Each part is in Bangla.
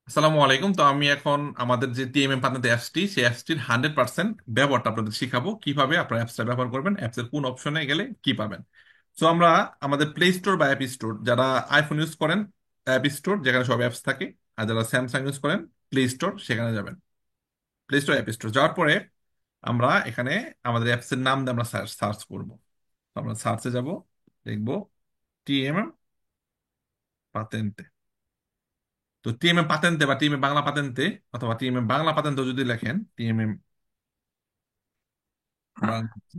আসসালামু আলাইকুম। তো আমি এখন আমাদের যে টিএমএম পাতনাতে অ্যাপসটি, সেই অ্যাপসটির 100% ব্যবহারটা আপনাদের শিখাবো, কিভাবে আপনারা অ্যাপসটা ব্যবহার করবেন, অ্যাপসের কোন অপশনে গেলে কি পাবেন। তো আমরা আমাদের প্লে স্টোর বা অ্যাপ স্টোর, যারা আইফোন ইউজ করেন অ্যাপ স্টোর যেখানে সব অ্যাপস থাকে, আর যারা স্যামসাং ইউজ করেন প্লে স্টোর, সেখানে যাবেন। প্লে স্টোর অ্যাপ স্টোর যাওয়ার পরে আমরা এখানে আমাদের অ্যাপসের নাম দিয়ে আমরা সার্চ সার্চ করবো। তো আমরা সার্চে যাব, দেখবো টিএমএম পাতেন্তে। তো টিএমএম পাতেন্তে বা টিএমএম বাংলা পাতেন্তে, অথবা টিএমএম বাংলা পাতেন্তে যদি লেখেন, টিএমএম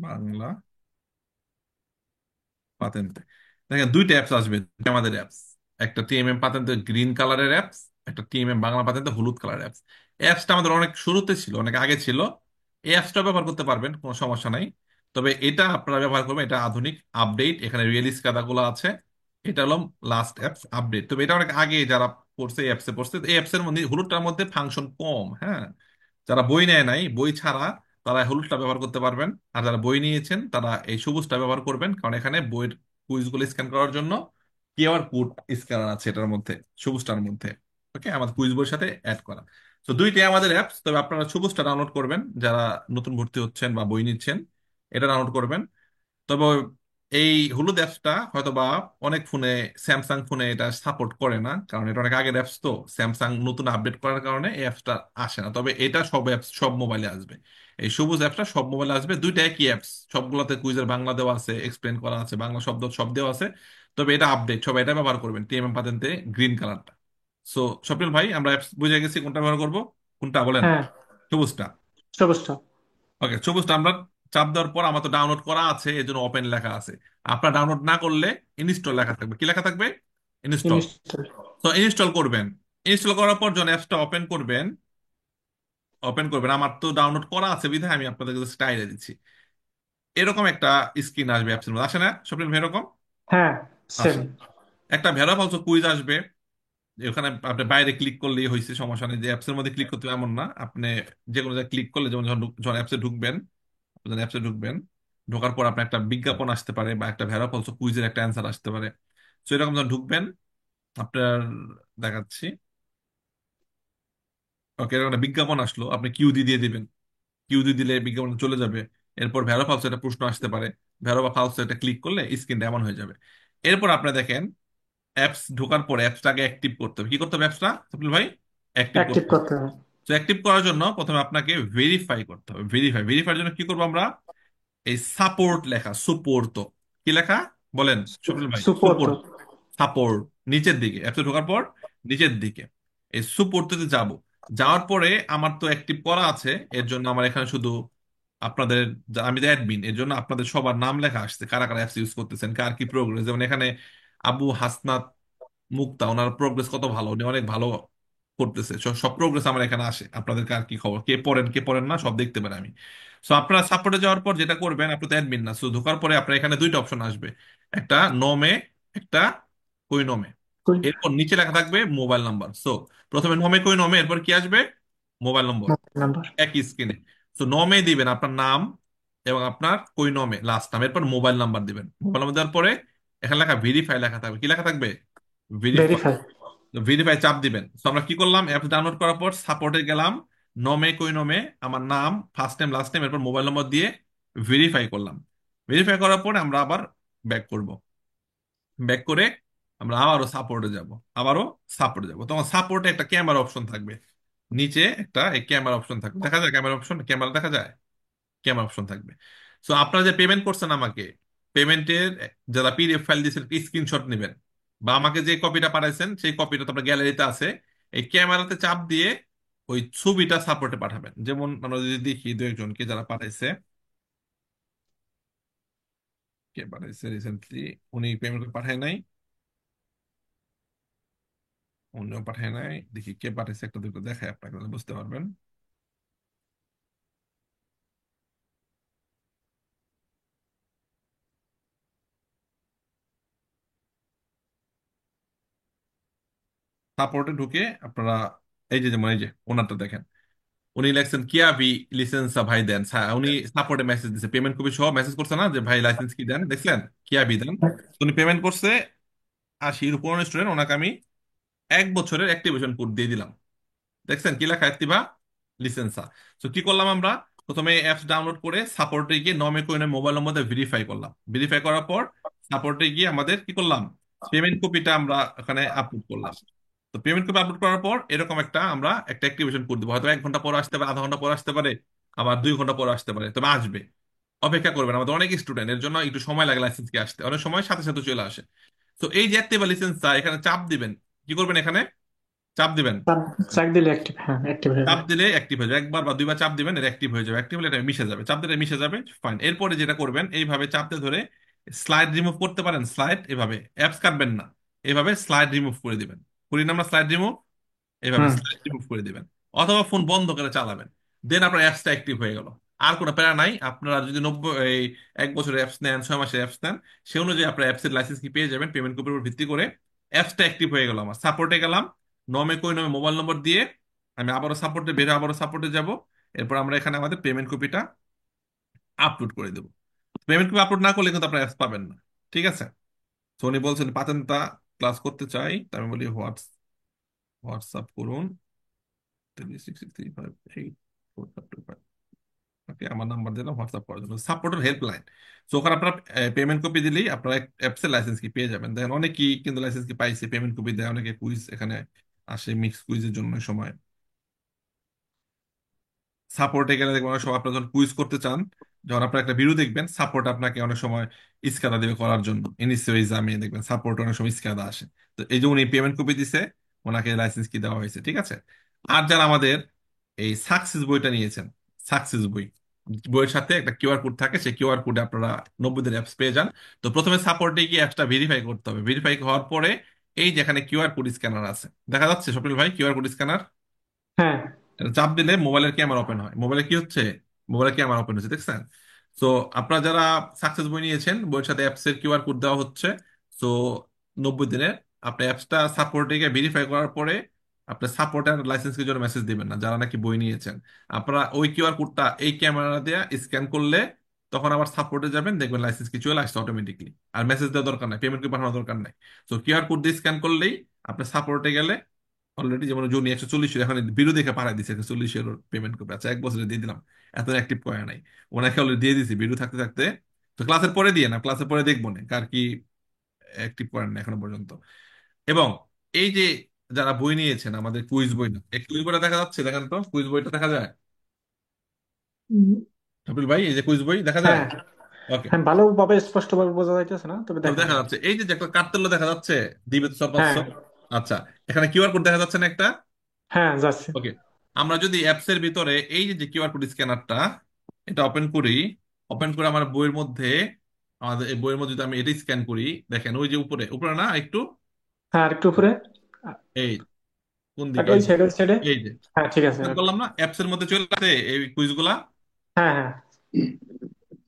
বাংলা পাতেন্তে, দেখেন দুইটা অ্যাপস আসবে, দুইটা আমাদের অ্যাপস। একটা টিএমএম পাতেন্তে গ্রিন কালারের অ্যাপস, একটা টিএমএম বাংলা পাতেন্তে হলুদ কালারের অ্যাপস। অ্যাপসটা আমাদের অনেক শুরুতে ছিল, অনেক আগে ছিল। এই অ্যাপসটা ব্যবহার করতে পারবেন, কোনো সমস্যা নাই। তবে এটা আপনারা ব্যবহার করবেন, এটা আধুনিক আপডেট, এখানে রিয়েলিস কাদাগুলো আছে। এটা হলো লাস্ট অ্যাপস আপডেট। তবে এটা অনেক আগে যারা পড়ছে, এই অ্যাপসে পড়ছে, এই অ্যাপসের মধ্যে হলুদটার মধ্যে ফাংশন কম, হ্যাঁ। যারা বই নেয় নাই, বই ছাড়া, তারা হলুদটা ব্যবহার করতে পারবেন। আর যারা বই নিয়েছেন তারা এই সবুজটা ব্যবহার করবেন, কারণ এখানে বইয়ের কুইজগুলো স্ক্যান করার জন্য কিউআর কোড স্ক্যানার আছে এটার মধ্যে, সবুজটার মধ্যে। ওকে, আমাদের কুইজ বইয়ের সাথে অ্যাড করা। তো দুইটাই আমাদের অ্যাপস। তবে আপনারা সবুজটা ডাউনলোড করবেন যারা নতুন ভর্তি হচ্ছেন বা বই নিচ্ছেন, এটা ডাউনলোড করবেন। তবে এই হলুদ অ্যাপসটা হয়তো বা অনেক ফোনে, স্যামসাং ফোনে এটা সাপোর্ট করে না, কারণ এটা অনেক আগের অ্যাপস। তো স্যামসাং নতুন আপডেট করার কারণে এই অ্যাপসটা আসে না। তবে এটা সব অ্যাপস, সব মোবাইলে আসবে। এই সবুজ অ্যাপসটা সব মোবাইলে আসবে। দুইটা একই অ্যাপস, সবগুলোতে কুইজের বাংলা দেওয়া আছে, এক্সপ্লেন করা আছে, বাংলা শব্দ সব দেওয়া আছে। তবে এটা আপডেট, সবাই এটা ব্যবহার করবেন, টিএমএম পাতেন্তে গ্রিন কালারটা। সো স্বপ্নিল ভাই, আমরা অ্যাপস বুঝে গেছি কোনটা ব্যবহার করব। কোনটা বলেন? হ্যাঁ, সবুজটা। সবুজটা। ওকে, সবুজটা আমরা চাপ দেওয়ার পর, আমার তো ডাউনলোড করা আছে এর জন্য ওপেন লেখা আছে। আপনার ডাউনলোড না করলে ইনস্টল লেখা থাকবে। কি লেখা থাকবে? ইনস্টল। ইনস্টল। তো ইনস্টল করবেন। ইনস্টল করার পর যখন অ্যাপসটা ওপেন করবেন, আমার তো ডাউনলোড করা আছে বিধায় আমি আপনাদের স্টাইলে দিচ্ছি। এরকম একটা স্ক্রিন আসবে অ্যাপসের মধ্যে, আসে না স্বপ্নিল ভাই এরকম? হ্যাঁ, সেম। আসে। একটা ভেরা ফালতু কুইজ আসবে। ওখানে আপনি বাইরে ক্লিক করলেই হয়েছে, সমস্যা নেই। যে অ্যাপসের মধ্যে ক্লিক করতে হবে এমন না, আপনি যে কোনো জায়গায় ক্লিক করলে, যেমন যখন অ্যাপসে ঢুকবেন, যখন অ্যাপসে ঢুকবেন, ঢোকার পর আপনার একটা বিজ্ঞাপন আসতে পারে বা একটা ভেরা ফলস কুইজের একটা অ্যান্সার আসতে পারে। তো এরকম যখন ঢুকবেন, আপনার দেখাচ্ছি। ওকে, এরকম একটা বিজ্ঞাপন আসলো, আপনি কিউ দিয়ে দিবেন। কিউ দিলে বিজ্ঞাপন চলে যাবে। এরপর ভেরো ফালসে একটা প্রশ্ন আসতে পারে, ভেরো বা ফালসে এটা ক্লিক করলে স্ক্রিনটা এমন হয়ে যাবে। এরপর আপনি দেখেন, অ্যাপস ঢোকার পরে অ্যাপসটাকে অ্যাক্টিভ করতে হবে। কি করতে হবে অ্যাপসটা সুপ্রিল ভাই? অ্যাক্টিভ অ্যাক্টিভ করতে হবে। করতে হবে। তো অ্যাক্টিভ করার জন্য প্রথমে আপনাকে ভেরিফাই করতে হবে। ভেরিফাইয়ের জন্য কি করবো আমরা? এই সাপোর্ট লেখা, সুপোর্ট। কি লেখা বলেন সুপ্রিল ভাই? সুপোর্ট। সুপোর্ট। সাপোর্ট নিচের দিকে, অ্যাপসে ঢোকার পর নিচের দিকে এই সুপোর্টতে যাব। যাওয়ার পরে আমার তো অ্যাক্টিভ করা আছে, এর জন্য আমার এখানে শুধু আপনাদের, আমি তো অ্যাডমিন, এর জন্য আপনাদের সবার নাম লেখা আসছে, কারা কারা অ্যাপস ইউজ করতেছেন, কার কি প্রোগ্রেস। যেমন এখানে আবু হাসনাত মুক্তা, ওনার প্রোগ্রেস কত ভালো, উনি অনেক ভালো করতেছে। সব প্রোগ্রেস আমার এখানে আসে, আপনাদের কার কি খবর, কে পড়েন কে পড়েন না সব দেখতে পারে আমি। সো আপনারা সাপোর্টে যাওয়ার পর যেটা করবেন, আপনি তো অ্যাডমিন না, সো ঢোকার পরে আপনার এখানে দুইটা অপশন আসবে, একটা নোমে, একটা কুই নোমে। এরপর নিচে লেখা থাকবে মোবাইল নাম্বার। সো প্রথমে নোমে কুই নোমে, এরপর কি আসবে? মোবাইল নম্বর। নাম্বার। একই স্ক্রিনে। সো নমে দিবেন আপনার নাম এবং আপনার কই নমে লাস্ট নাম, এরপর মোবাইল নাম্বার দিবেন। মোবাইল নাম্বার দেওয়ার পরে এখানে লেখা ভেরিফাই লেখা থাকবে। কি লেখা থাকবে? ভেরিফাই। ভেরিফাই। ভেরিফাই চাপ দিবেন। তো আমরা কি করলাম, অ্যাপ ডাউনলোড করার পর সাপোর্টে গেলাম, নমে কই নমে, আমার নাম, ফার্স্ট নেম লাস্ট নেম, এরপর মোবাইল নম্বর দিয়ে ভেরিফাই করলাম। ভেরিফাই করার পরে আমরা আবার ব্যাক করব। ব্যাক করে আমরা আবারও সাপোর্টে যাব, আবারও সাপোর্টে যাব। তখন সাপোর্টে একটা ক্যামেরা অপশন থাকবে, নিচে একটা এই ক্যামেরা অপশন থাকবে, দেখা যায় ক্যামেরা অপশন, ক্যামেরা দেখা যায়, ক্যামেরা অপশন থাকবে। সো আপনারা যে পেমেন্ট করছেন আমাকে, পেমেন্টের যারা পিডিএফ ফাইল দিয়েছেন স্ক্রিনশট নেবেন, বা আমাকে যে কপিটা পাঠাইছেন সেই কপিটা তো আপনার গ্যালারিতে আছে। এই ক্যামেরাতে চাপ দিয়ে ওই ছবিটা সাপোর্টে পাঠাবেন। যেমন আমরা যদি দেখি দু একজনকে যারা পাঠাইছে, কে পাঠাইছে রিসেন্টলি, উনি পেমেন্ট করে পাঠায় নাই, উনিও পাঠায় নাই। দেখি কে পাঠাইছে, একটা দুটো দেখায় আপনাকে, তাহলে বুঝতে পারবেন। সাপোর্টে ঢুকে আপনারা এই যে, যেমন এই যে ওনারটা দেখেন, উনি লেখছেন কিয়া ভি লিসেন্স ভাই দেন। উনি সাপোর্টে মেসেজ দিছে, পেমেন্ট কপি সহ মেসেজ করছে না যে ভাই লাইসেন্স কি দেন, দেখছেন কিয়া ভি দেন। তো উনি পেমেন্ট করছে 80 পুরনো স্টুডেন্ট, ওনাকে আমি 1 বছরের অ্যাক্টিভেশন কোড দিয়ে দিলাম। দেখছেন কি লেখা, অ্যাক্টিভা লিসেন্সা। তো কি করলাম আমরা, প্রথমে অ্যাপস ডাউনলোড করে সাপোর্টে গিয়ে নমে কোইনে মোবাইল নম্বর ভেরিফাই করলাম। ভেরিফাই করার পর সাপোর্টে গিয়ে আমাদের কি করলাম, পেমেন্ট কপিটা আমরা ওখানে আপলোড করলাম। তো পেমেন্ট কপি আপলোড করার পর এরকম একটা একটা অ্যাক্টিভেশন করে দেবো, হয়তো 1 ঘন্টা পর আসতে পারে, আধা ঘন্টা পর আসতে পারে, আবার 2 ঘন্টা পর আসতে পারে, তবে আসবে। অপেক্ষা করবেন, আমাদের অনেক স্টুডেন্ট, এর জন্য একটু সময় লাগে লাইসেন্সকে আসতে, অনেক সময় সাথে সাথে চলে আসে। তো এই যে অ্যাক্টিভা লিসেন্সটা, এখানে চাপ দিবেন। কি করবেন, এখানে চাপ দিবেন। চাপ চাপ দিলে অ্যাক্টিভ, হ্যাঁ অ্যাক্টিভ হয়ে চাপ যায়। দিলে অ্যাক্টিভ হয়ে যাবে, একবার বা দুইবার চাপ দিবেন, এটা অ্যাক্টিভ হয়ে যাবে। অ্যাক্টিভ হলে এটা মিশে যাবে, চাপ দিলে মিশে যাবে, ফাইন। এরপরে যেটা করবেন, এইভাবে চাপতে ধরে স্লাইড রিমুভ করতে পারেন, স্লাইড এভাবে, অ্যাপস কাটবেন না, এভাবে স্লাইড রিমুভ করে দিবেন। করি না আমরা স্লাইড রিমুভ, এভাবে হুম। স্লাইড রিমুভ করে দিবেন। অথবা ফোন বন্ধ করে চালাবেন, দেন আপনার অ্যাপসটা অ্যাক্টিভ হয়ে গেল। আর কোনো প্যারা নাই। আপনারা যদি 1 বছরের অ্যাপস নেন, 6 মাসের অ্যাপস নেন, সে অনুযায়ী আপনার অ্যাপসের লাইসেন্স কি পেয়ে যাবেন পেমেন্ট কুপের উপর ভিত্তি করে। অ্যাপসটা অ্যাক্টিভ হয়ে গেল। আমার সাপোর্টে গেলাম, নমে কই নমে মোবাইল নম্বর দিয়ে আমি আবারও সাপোর্টে বের হয়ে আবারও সাপোর্টে যাব। এরপর আমরা এখানে আমাদের পেমেন্ট কপিটা আপলোড করে দেবো। পেমেন্ট কপি আপলোড না করলে কিন্তু আপনার অ্যাপস পাবেন না। ঠিক আছে। তো উনি বলছেন পাতেনটা ক্লাস করতে চাই, তা আমি বলি হোয়াটসঅ্যাপ করুন 366358452। ওকে, আমার নাম্বার দিলাম হোয়াটসঅ্যাপ করার জন্য, সাপোর্টের হেল্পলাইন। তো ওখানে আপনার পেমেন্ট কপি দিলেই আপনার অ্যাপসের লাইসেন্স কি পেয়ে যাবেন। দেখেন অনেকেই কিন্তু লাইসেন্স কি পাইছে, পেমেন্ট কপি দেয়, অনেকে কুইজ এখানে আসে, মিক্স কুইজের জন্য সময়। সাপোর্টে গেলে দেখবেন অনেক সময় আপনার যখন কুইজ করতে চান, যখন আপনার একটা ভিডিও দেখবেন, সাপোর্ট আপনাকে অনেক সময় ইস্কাদা দেবে করার জন্য, ইনিসিও এক্সামে দেখবেন সাপোর্ট অনেক সময় ইস্কাদা আসে। তো এই যে উনি পেমেন্ট কপি দিছে, ওনাকে লাইসেন্স কি দেওয়া হয়েছে। ঠিক আছে। আর যারা আমাদের এই সাকসেস বইটা নিয়েছেন, সাকসেস বই, বইয়ের সাথে একটা কিউআর কোড থাকে, সেই কিউআর কোডে আপনারা 90 দিন অ্যাপস পেয়ে যান। তো প্রথমে সাপোর্টে গিয়ে অ্যাপসটা ভেরিফাই করতে হবে। ভেরিফাই হওয়ার পরে এই যেখানে কিউআর কোড স্ক্যানার আছে, দেখা যাচ্ছে স্বপ্নিল ভাই কিউআর কোড স্ক্যানার, হ্যাঁ এটা চাপ দিলে মোবাইলের ক্যামেরা ওপেন হয়। মোবাইলে কি হচ্ছে, মোবাইলের ক্যামেরা ওপেন হচ্ছে, দেখছেন। তো আপনারা যারা সাকসেস বই নিয়েছেন, বইয়ের সাথে অ্যাপস এর কিউআর কোড দেওয়া হচ্ছে। তো 90 দিনের আপনি অ্যাপসটা সাপোর্টে গিয়ে ভেরিফাই করার পরে আপনার সাপোর্টার লাইসেন্সের জন্য মেসেজ দিবেন না, যারা নাকি বই নিয়েছেন। আপনারা ওই কিউআর কোডটা এই ক্যামেরা দিয়ে স্ক্যান করলে তখন আবার সাপোর্টে যাবেন, দেখবেন লাইসেন্স কি চলে আসছে অটোমেটিকলি। আর মেসেজ দেওয়ার দরকার নাই, পেমেন্ট কি পাঠানোর দরকার নাই। তো কিউআর কোড দিয়ে স্ক্যান করলেই আপনার সাপোর্টে গেলে অলরেডি, যেমন জুনি 140, এখন বিরো দেখে পাঠাই দিছে 140 পেমেন্ট করবে। আচ্ছা, 1 বছরে দিয়ে দিলাম, এত অ্যাক্টিভ করে নাই, ওনাকে অলরেডি দিয়ে দিছি বিরু থাকতে থাকতে। তো ক্লাসের পরে দিয়ে না, ক্লাসের পরে দেখবো না কার কি অ্যাক্টিভ করেন না এখনো পর্যন্ত। এবং এই যে যারা বই নিয়েছেন আমাদের কুইজ বই, না এই কুইজ বইটা দেখা যাচ্ছে, দেখেন তো কুইজ বইটা দেখা যায় উম, কপিল ভাই, এই যে কুইজ বই দেখা যায়। হ্যাঁ ওকে, হ্যাঁ, ভালোভাবে স্পষ্টভাবে বোঝা যাইতেছে না, তবে তবে দেখা দেখা যায়। যাচ্ছে এই যে যে একটা কার্তেল্য দেখা যাচ্ছে, দ্বিবেদ সর্বাস্ব। হ্যাঁ আচ্ছা, এখানে কিউআর কোড দেখা যাচ্ছে না একটা। হ্যাঁ যাচ্ছে। ওকে, আমরা যদি অ্যাপস এর ভিতরে এই যে কিউআর কোড স্ক্যানারটা এটা ওপেন করি, ওপেন করে আমার বইয়ের মধ্যে, আমাদের এই বইয়ের মধ্যে যদি আমি এটা স্ক্যান করি, দেখেন ওই যে উপরে উপরে না একটু, হ্যাঁ আর একটু উপরে। এই কোন আর দিকে, ওই এই যে সাইড, ওই সাইডে। এই যে হ্যাঁ ঠিক আছে। স্ক্যান করলাম না, অ্যাপস এর মধ্যে চলে আসে এই কুইজগুলা। হ্যাঁ হ্যাঁ।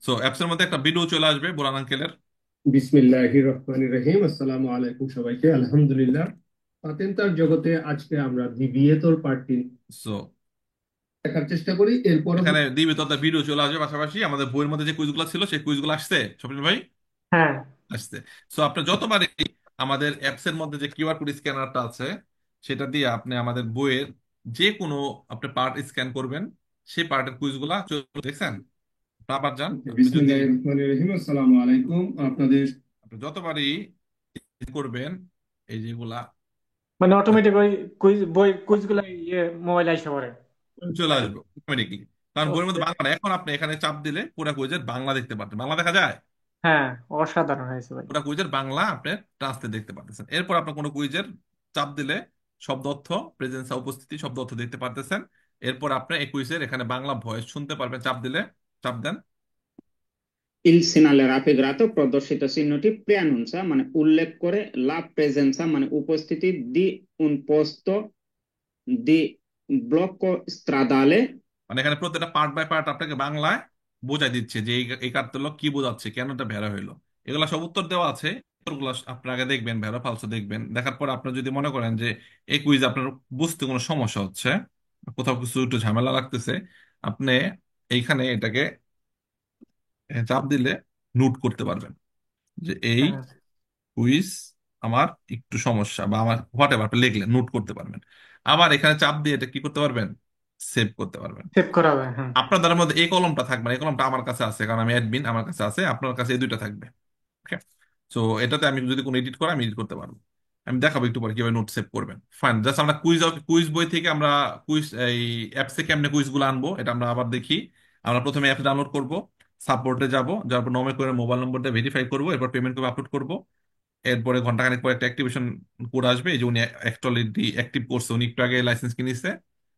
সো অ্যাপস এর মধ্যে একটা ভিডিও চলে আসবে বুরান আঙ্কেলের। বিসমিল্লাহির রহমানির রহিম। আসসালামু আলাইকুম সবাইকে। আলহামদুলিল্লাহ, পাতেন্তার জগতে আজকে আমরা দ্বিতীয়তর পার্টটি সো দেখার চেষ্টা করি। এর এখানে পরবর্তী দিবি তো ভিডিও চলে আসবে, পাশাপাশি আমাদের বইয়ের মধ্যে যে কুইজগুলো ছিল সেই কুইজগুলো আসছে স্বপ্নিল ভাই, হ্যাঁ আসছে। সো আপনি যতবারই আমাদের অ্যাপস এর মধ্যে যে কিউআর কোড স্ক্যানারটা আছে সেটা দিয়ে আপনি আমাদের বইয়ের যে কোনো আপনি পার্ট স্ক্যান করবেন, সেই পার্টের কুইজগুলা দেখছেন। আপনি আবার যান, আপনি যদি বিসমিল্লাহির রহমানির রহিম। আসসালামু আলাইকুম আপনাদের। আপনি যতবারই করবেন এই যেগুলা মানে অটোমেটিক ওই কুইজ গুলা ইয়ে মোবাইল আইসা পড়ে। চলে আসবে অটোমেটিকলি। কারণ বইয়ের মধ্যে ওকে। বাংলা না। এখন আপনি এখানে চাপ দিলে পুরা কুইজের বাংলা দেখতে পাচ্ছেন, বাংলা দেখা যায়। হ্যাঁ অসাধারণ হয়েছে ভাই। পুরা কুইজের বাংলা আপনি ট্রান্সলেট দেখতে পাচ্ছেন। এরপর আপনার কোনো কুইজের চাপ দিলে শব্দ অর্থ, প্রেজেন্স উপস্থিতি, শব্দ অর্থ দেখতে পারতেছেন। এরপর আপনি এই কুইজের এখানে বাংলা ভয়েস শুনতে পারবেন চাপ দিলে। চাপ দেন। Il segnale rapigrato প্রদর্শিত চিহ্নটি preannuncia মানে উল্লেখ করে, la presenza মানে উপস্থিতি, di un posto di blocco stradale। মানে এখানে প্রত্যেকটা পার্ট বাই পার্ট আপনাকে বাংলায় বোঝাই দিচ্ছে যে এই কার্ডটা হলো কি বোঝাচ্ছে, কেন এটা ভেড়া হইলো। এগুলা সব উত্তর দেওয়া আছে। উত্তরগুলো আপনাকে দেখবেন, ভেড়া ফালসো দেখবেন। দেখার পর আপনার যদি মনে করেন যে এই কুইজ আপনার বুঝতে কোনো সমস্যা হচ্ছে, কোথাও কিছু একটু ঝামেলা লাগতেছে, আপনি এইখানে এটাকে চাপ দিলে নোট করতে পারবেন যে এই হ্যাঁ কুইজ আমার একটু সমস্যা বা আমার হোয়াট এভার লিখলেন, নোট করতে পারবেন। আবার এখানে চাপ দিয়ে এটা কি করতে পারবেন, সেভ করতে পারবেন। সেভ করা হবে, হ্যাঁ। আপনাদের মধ্যে এই কলমটা থাকবে না, এই কলমটা আমার কাছে আছে কারণ আমি অ্যাডমিন, আমার কাছে আছে, আপনার কাছে এই দুইটা থাকবে। ওকে, সো এটাতে আমি যদি কোনো এডিট করি আমি এডিট করতে পারবো। আমি দেখাবো একটু পরে কিভাবে নোট সেভ করবেন। ফাইন, জাস্ট আমরা কুইজ বই থেকে আমরা কুইজ এই অ্যাপসে কেমনে কুইজ গুলো আনবো এটা আমরা আবার দেখি। আমরা প্রথমে অ্যাপ ডাউনলোড করব, সাপোর্টে যাব, যার পর নমে করে মোবাইল নম্বরটা ভেরিফাই করবো, এরপর পেমেন্ট করে আপলোড করব। এরপরে ঘন্টাখানেক পরে একটা অ্যাক্টিভেশন কোড আসবে, এই যে উনি অলরেডি অ্যাক্টিভ করছে, উনি একটু আগে লাইসেন্স কিনেছে,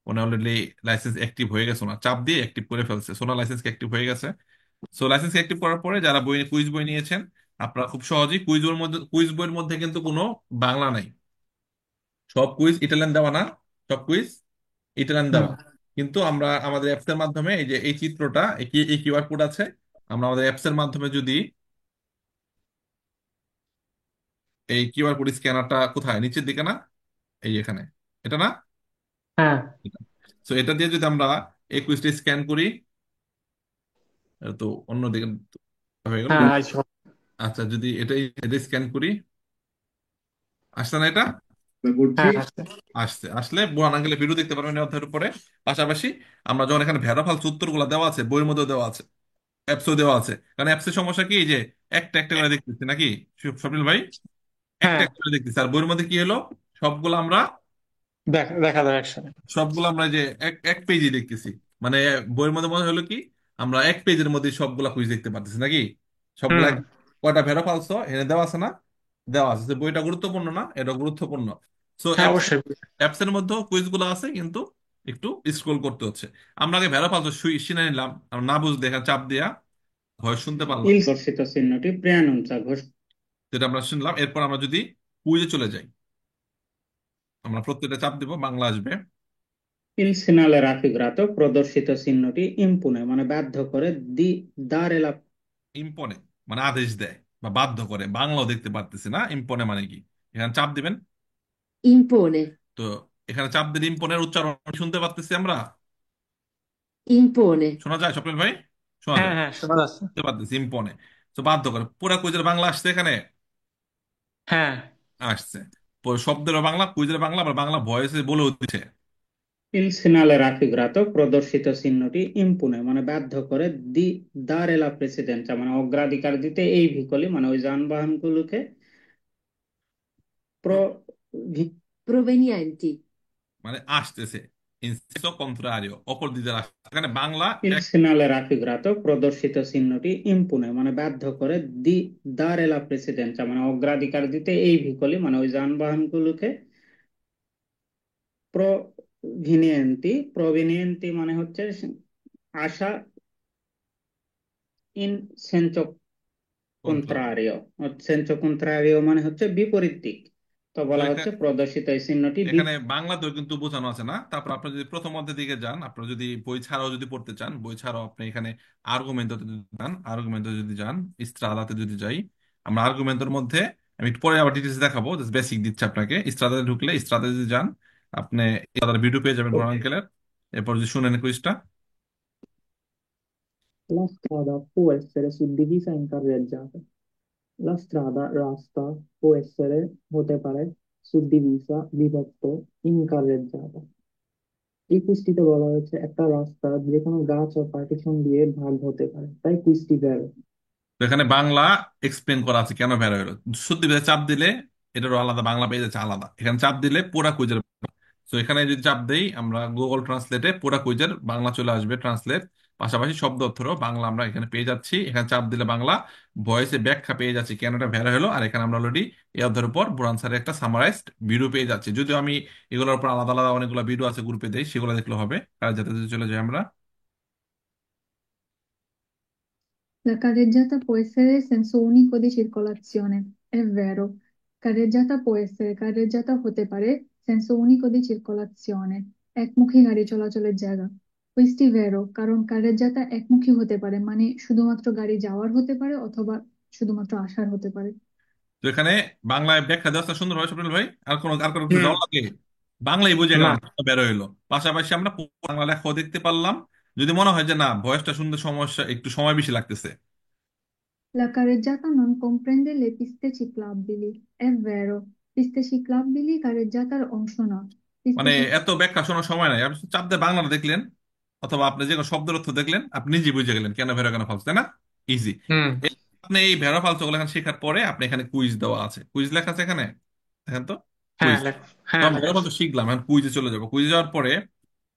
উনি অলরেডি লাইসেন্স অ্যাক্টিভ হয়ে গেছে, ওনার চাপ দিয়ে অ্যাক্টিভ করে ফেলছে, সোনার লাইসেন্স অ্যাক্টিভ হয়ে গেছে। সো লাইসেন্স অ্যাক্টিভ করার পরে যারা কুইজ বই নিয়েছেন, আপনারা খুব সহজেই কুইজ বইয়ের মধ্যে কিন্তু কোনো বাংলা নাই, সব কুইজ ইটালিয়ান দেওয়া না, সব কুইজ ইটালিয়ান হুম। দেওয়া। কিন্তু আমরা আমাদের অ্যাপস এর মাধ্যমে এই যে এই চিত্রটা, এই কিউআর কোড আছে, আমরা আমাদের অ্যাপস এর মাধ্যমে যদি এই কিউআর কোড স্ক্যানারটা কোথায়, নিচের দিকে না, এই এখানে, এটা না, হ্যাঁ, তো এটা দিয়ে যদি আমরা এই কুইজটা স্ক্যান করি, এটা তো অন্যদিকে হয়ে গেল। হ্যাঁ, আইসো। আচ্ছা, যদি এটা স্ক্যান করি, আসছে না এটা, করছি। হ্যাঁ, আসছে। আসলে বুড়ান আঙ্কেলের ভিডিও দেখতে পারবেন এই অধ্যায়ের উপরে। পাশাপাশি আমরা যখন এখানে ভেড়া ফালতু উত্তরগুলো দেওয়া আছে, বইয়ের মধ্যে দেওয়া আছে, অ্যাপসও দেওয়া আছে, কারণ অ্যাপসের সমস্যা কি, এই যে একটা একটা করে দেখতেছি নাকি স্বপ্নিল ভাই, একটা হ্যাঁ, একটা করে দেখতেছি, আর বইয়ের মধ্যে কি হলো, সবগুলো আমরা দেখা যাবে একসাথে। সবগুলো আমরা যে এক এক পেজে দেখতেছি, মানে বইয়ের মধ্যে মনে হলো কি, আমরা এক পেজের মধ্যে সবগুলা কুইজ দেখতে পারতেছি নাকি, সবগুলা হুম। কয়টা ভেড়া ফালছো এখানে দেওয়া আছে না, দেওয়া আছে, তো বইটা গুরুত্বপূর্ণ না, এটা গুরুত্বপূর্ণ। সো হ্যাঁ, অবশ্যই। অ্যাপস এর মধ্যেও কুইজ গুলো আছে, কিন্তু একটু স্ক্রোল করতে হচ্ছে। আমরা আগে ভেড়া ফালতু শুনে নিলাম, আমরা না বুঝলে এখানে চাপ দিয়া ভয়েস শুনতে পারলাম, ইল দর্শিত চিহ্নটি প্রেয়ানুঞ্চা যেটা আমরা শুনলাম। এরপর আমরা যদি কুইজে চলে যাই, আমরা প্রত্যেকটা চাপ দিব, বাংলা আসবে। Il segnale raffigurato প্রদর্শিত চিহ্নটি impone মানে বাধ্য করে di dare la ইম্পনে মানে আদেশ দেয় বা বাধ্য করে, বাংলাও দেখতে পারতেছি না, ইম্পনে মানে কি, এখানে চাপ দিবেন। impone, তো এখানে চাপ দিলে ইম্পনের উচ্চারণ শুনতে পারতেছি আমরা, impone, শোনা যায় স্বপ্নিল ভাই, শোনা হ্যাঁ, যায়, হ্যাঁ, শোনা যাচ্ছে। শুনতে পারতেছি ইম্পনে। তো বাধ্য করে, পুরা কুইজের বাংলা আসছে এখানে, হ্যাঁ। আসছে শব্দের বাংলা, কুইজের বাংলা, আবার বাংলা ভয়েসে বলেও দিচ্ছে। il segnale raffigurato প্রদর্শিত চিহ্নটি impone মানে বাধ্য করে di dare la precedenza মানে অগ্রাধিকার দিতে এই ভেহিকলে মানে ওই যানবাহনগুলোকে pro provenienti, মানে আসতেছে, ইনসেসো কন্ট্রারিও, অপর দিকে আসছে, এখানে বাংলা il segnale raffigurato প্রদর্শিত চিহ্নটি impone মানে বাধ্য করে di dare la precedenza মানে অগ্রাধিকার দিতে এই ভেহিকলে মানে ওই যানবাহনগুলোকে প্রভিনিয়েন্টি মানে হচ্ছে আসা, ইন সেন্সো কন্ট্রারিও। কন্ট্রারিও, সেন্সো কন্ট্রারিও মানে হচ্ছে বিপরীত দিক। তো তো বলা হচ্ছে প্রদর্শিত এই চিহ্নটি এখানে বাংলাতেও কিন্তু বোঝানো আছে না। তারপর আপনি যদি প্রথম অধ্যায়ের দিকে যান, আপনারা যদি বই ছাড়াও যদি পড়তে চান, বই ছাড়াও আপনি এখানে আর্গুমেন্টতে যদি যান, আর্গুমেন্টে যদি যান, ইস্ত্রাদাতে যদি যাই, আমরা আর্গুমেন্টের মধ্যে, আমি একটু পরে আবার ডিটেলস দেখাবো, জাস্ট বেসিক দিচ্ছে আপনাকে। ইস্ত্রাদাতে ঢুকলে, ইস্ত্রাদাতে যদি যান, আপনি ইস্ত্রাদার ভিডিও পেয়ে যাবেন বোরান আঙ্কেলের, এরপর যদি শুনেন কুইজটা। La strada può essere suddivisa in carreggiate. La strada rasta può essere, হতে পারে, suddivisa, বিভক্ত, in carreggiata. এই কুইজটিতে বলা হয়েছে একটা রাস্তা যে কোনো গাছ ও পার্টিশন দিয়ে ভাগ হতে পারে, তাই কুইজটি ভ্যারি। তো এখানে বাংলা এক্সপ্লেন করা আছে কেন বের হলো। সত্যি চাপ দিলে এটারও আলাদা বাংলা পেয়ে যাচ্ছে আলাদা, এখানে চাপ দিলে পুরা কুইজের। তো এখানে যদি চাপ দেই আমরা গুগল ট্রান্সলেটে, পুরা কুইজের বাংলা চলে আসবে ট্রান্সলেট, পাশাপাশি শব্দ অর্থ বাংলা আমরা এখানে পেয়ে যাচ্ছি। এখানে চাপ দিলে বাংলা ভয়েসে ব্যাখ্যা পেয়ে যাচ্ছি কেন এটা বের হলো। আর এখানে আমরা অলরেডি এই অধ্যায়ের উপর বুরান স্যারের একটা সামারাইজড ভিডিও পেয়ে যাচ্ছি, যদিও আমি এগুলোর উপর আলাদা আলাদা অনেকগুলো ভিডিও আছে গ্রুপে দেই, সেগুলো দেখলে হবে। আর যাতে যদি চলে যাই আমরা, La carreggiata può essere senso unico di circolazione. È vero. Carreggiata può essere carreggiata হতে পারে senso unico di circolazione. একমুখী গাড়ি চলাচলের জায়গা। কুইজটি ভেরো কারণ কারেজ্জাতা একমুখী হতে পারে মানে শুধুমাত্র গাড়ি যাওয়ার হতে পারে অথবা শুধুমাত্র আসার হতে পারে। তো এখানে বাংলায় ব্যাখ্যা দেওয়া আছে সুন্দর ভাই স্বপ্নিল ভাই, আর কোনো কিছু হুম। দেওয়া লাগে, বাংলাই বুঝে না। গেলাম, বের হইলো। পাশাপাশি আমরা বাংলা লেখাও দেখতে পারলাম, যদি মনে হয় যে না ভয়েসটা শুনতে সমস্যা, একটু সময় বেশি লাগতেছে, La carreggiata non comprende le piste ciclabili. È vero, piste ciclabili carreggiataর অংশ না। piste মানে cic- এত ব্যাখ্যা শোনার সময় নাই, আপনি চাপ দিয়ে বাংলাটা দেখলেন অথবা আপনি যে কোনো শব্দের অর্থ দেখলেন, আপনি নিজে বুঝে গেলেন কেন ভেড়া কেন ফালতু, তাই না? ইজি। হুম। আপনি এই ভেড়া ফালতু গুলো এখানে শেখার পরে আপনি এখানে কুইজ দেওয়া আছে, কুইজ লেখা আছে এখানে, দেখেন তো, হ্যাঁ কুইজ। তো হ্যাঁ আমরা লেখা ভেড়া আছে। ফালতু শিখলাম, এখন কুইজে চলে যাবো। কুইজে যাওয়ার পরে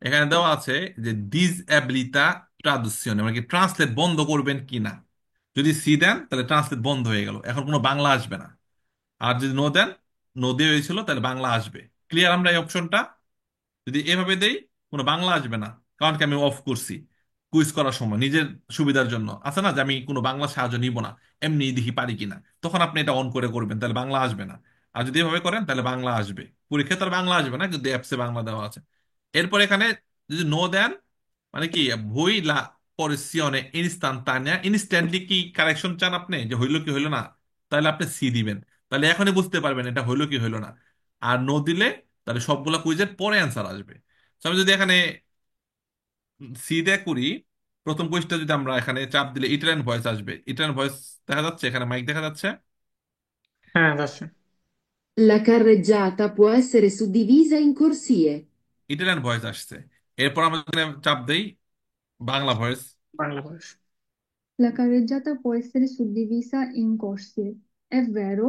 এখানে দেওয়া আছে যে ডিসএবিলিটা ট্রাদুসিone, মানে কি ট্রান্সলেট বন্ধ করবেন কিনা। যদি সি দেন তাহলে ট্রান্সলেট বন্ধ হয়ে গেল, এখন কোনো বাংলা আসবে না। আর যদি নো দেন, নো দিয়ে হয়েছিল, তাহলে বাংলা আসবে। ক্লিয়ার আমরা এই অপশনটা? যদি এভাবে দেই কোনো বাংলা আসবে না, কারণ কি আমি অফ করছি কুইজ করার সময় নিজের সুবিধার জন্য, আছে না যে আমি কোনো বাংলা সাহায্য নিব না, এমনি দেখি পারি কিনা, তখন আপনি এটা অন করে করবেন, তাহলে বাংলা আসবে না। আর যদি এভাবে করেন তাহলে বাংলা আসবে। পরীক্ষায় তার বাংলা আসবে না, কিন্তু অ্যাপসে বাংলা দেওয়া আছে। এরপর এখানে যদি নো দেন, মানে কি ভুই লা পরিসিয়নে ইনস্টান্টানিয়া, ইনস্ট্যান্টলি কি কারেকশন চান আপনি যে হইলো কি হইলো না, তাহলে আপনি সি দিবেন। তাহলে এখনই বুঝতে পারবেন এটা হইলো কি হইলো না। আর নো দিলে তাহলে সবগুলা কুইজের পরে অ্যান্সার আসবে। So আমি যদি এখানে সি দিয়ে করি, প্রথম কুইজটা যদি আমরা এখানে চাপ দিলে ইটালিয়ান ভয়েস আসবে। ইটালিয়ান ভয়েস দেখা যাচ্ছে, এখানে মাইক দেখা যাচ্ছে, হ্যাঁ যাচ্ছে। La carreggiata può essere suddivisa in corsie. Italian voice আসছে। এরপর আমরা এখানে চাপ দেই বাংলা ভয়েস। বাংলা বয়স। La carreggiata può essere suddivisa in corsie. È vero,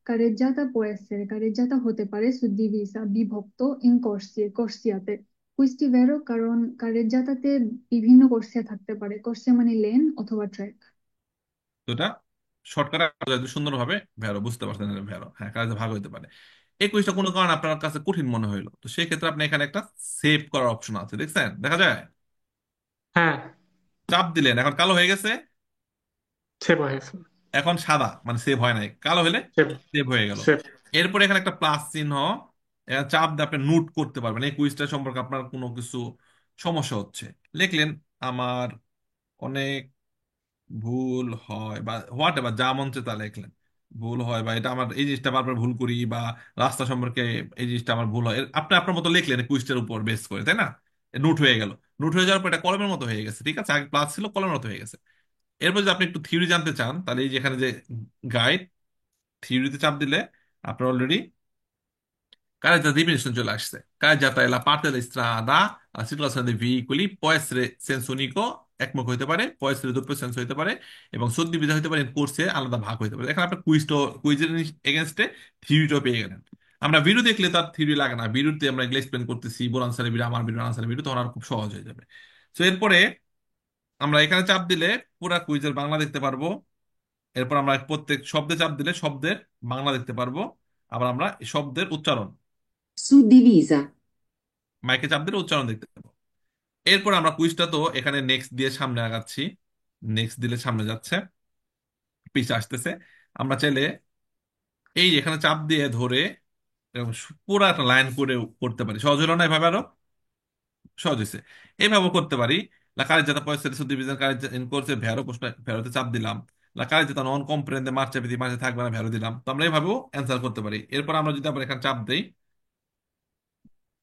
carreggiata হতে পারে suddivisa বিভক্ত in corsie, corsiate. কুইজটি ভেরো কারণ কারেজ্জাতাতে বিভিন্ন কোর্সিয়া থাকতে পারে। কোর্সিয়া মানে লেন অথবা ট্র্যাক। তো এটা শর্টকাট সুন্দরভাবে ভ্যারো বুঝতে পারছেন, এটা ভ্যারো, হ্যাঁ, কাজে ভাগ হইতে পারে। এই কুইজটা কোনো কারণে আপনার কাছে কঠিন মনে হইলো, তো সেই ক্ষেত্রে আপনি এখানে একটা সেভ করার অপশন আছে, দেখছেন, দেখা যায়। হ্যাঁ চাপ দিলেন, এখন কালো হয়ে গেছে, সেভ হয়েছে। এখন সাদা মানে সেভ হয় নাই, কালো হলে সেভ। সেভ হয়ে গেল। সেভ। এরপরে এখানে একটা প্লাস চিহ্ন, এখানে চাপ দিয়ে আপনি নোট করতে পারবেন এই কুইজটা সম্পর্কে আপনার কোনো কিছু সমস্যা হচ্ছে। লিখলেন আমার অনেক ভুল হয়, বা হোয়াট এভার যা মন চায় তা লিখলেন, ভুল হয় বা এটা আমার এই জিনিসটা বারবার ভুল করি, বা রাস্তা সম্পর্কে এই জিনিসটা আমার ভুল হয়, আপনি আপনার মতো লিখলেন কুইজটার উপর বেস করে, তাই না? নোট হয়ে গেল। নোট হয়ে যাওয়ার পর এটা কলমের মতো হয়ে গেছে, ঠিক আছে, আগে প্লাস ছিল কলমের মতো হয়ে গেছে। এরপর যদি আপনি একটু থিওরি জানতে চান, তাহলে এই যে এখানে যে গাইড, থিওরিতে চাপ দিলে আপনার অলরেডি কারেন্ট definizione চলে আসছে। কারেজ্জাতা è la parte della strada a circolazione dei veicoli, può essere senso unico, একমুখ হইতে পারে, può essere doppio senso হইতে পারে, এবং সুদ্দিবিধা হইতে পারে, কোর্সে আলাদা ভাগ হইতে পারে। এখানে আপনার কুইজের এগেনস্টে থিওরিটাও পেয়ে গেলেন। আমরা ভিডিও দেখলে তার থিওরি লাগে না, ভিডিওতে আমরা এগুলো এক্সপ্লেন করতেছি, বোর আনসারের ভিডিও, আমার ভিডিও আনসারের ভিডিও, তখন আর খুব সহজ হয়ে যাবে। তো এরপরে আমরা এখানে চাপ দিলে পুরা কুইজের বাংলা দেখতে পারবো। এরপর আমরা প্রত্যেক শব্দে চাপ দিলে শব্দের বাংলা দেখতে পারবো। আবার আমরা এই শব্দের উচ্চারণ Suddivisa. মাইকে চাপ দিলে উচ্চারণ দেখতে পাবো। এরপর আমরা কুইজটা তো এখানে নেক্সট দিয়ে সামনে আগাচ্ছি, নেক্সট দিলে সামনে যাচ্ছে, পিছে আসতেছে। আমরা চাইলে এই যে এখানে চাপ দিয়ে ধরে এরকম পুরো একটা লাইন করে করতে পারি। সহজ হলো না এভাবে? আরো সহজ হয়েছে। এইভাবে করতে পারি। La carreggiata può essere suddivisa in corse ভেরো, প্রশ্ন ভেরোতে চাপ দিলাম। La carreggiata non comprende marcia পিটি, মাঝে থাকবে না, ভেরো দিলাম। তো আমরা এইভাবেও অ্যান্সার করতে পারি। এরপর আমরা যদি আবার এখানে চাপ দেই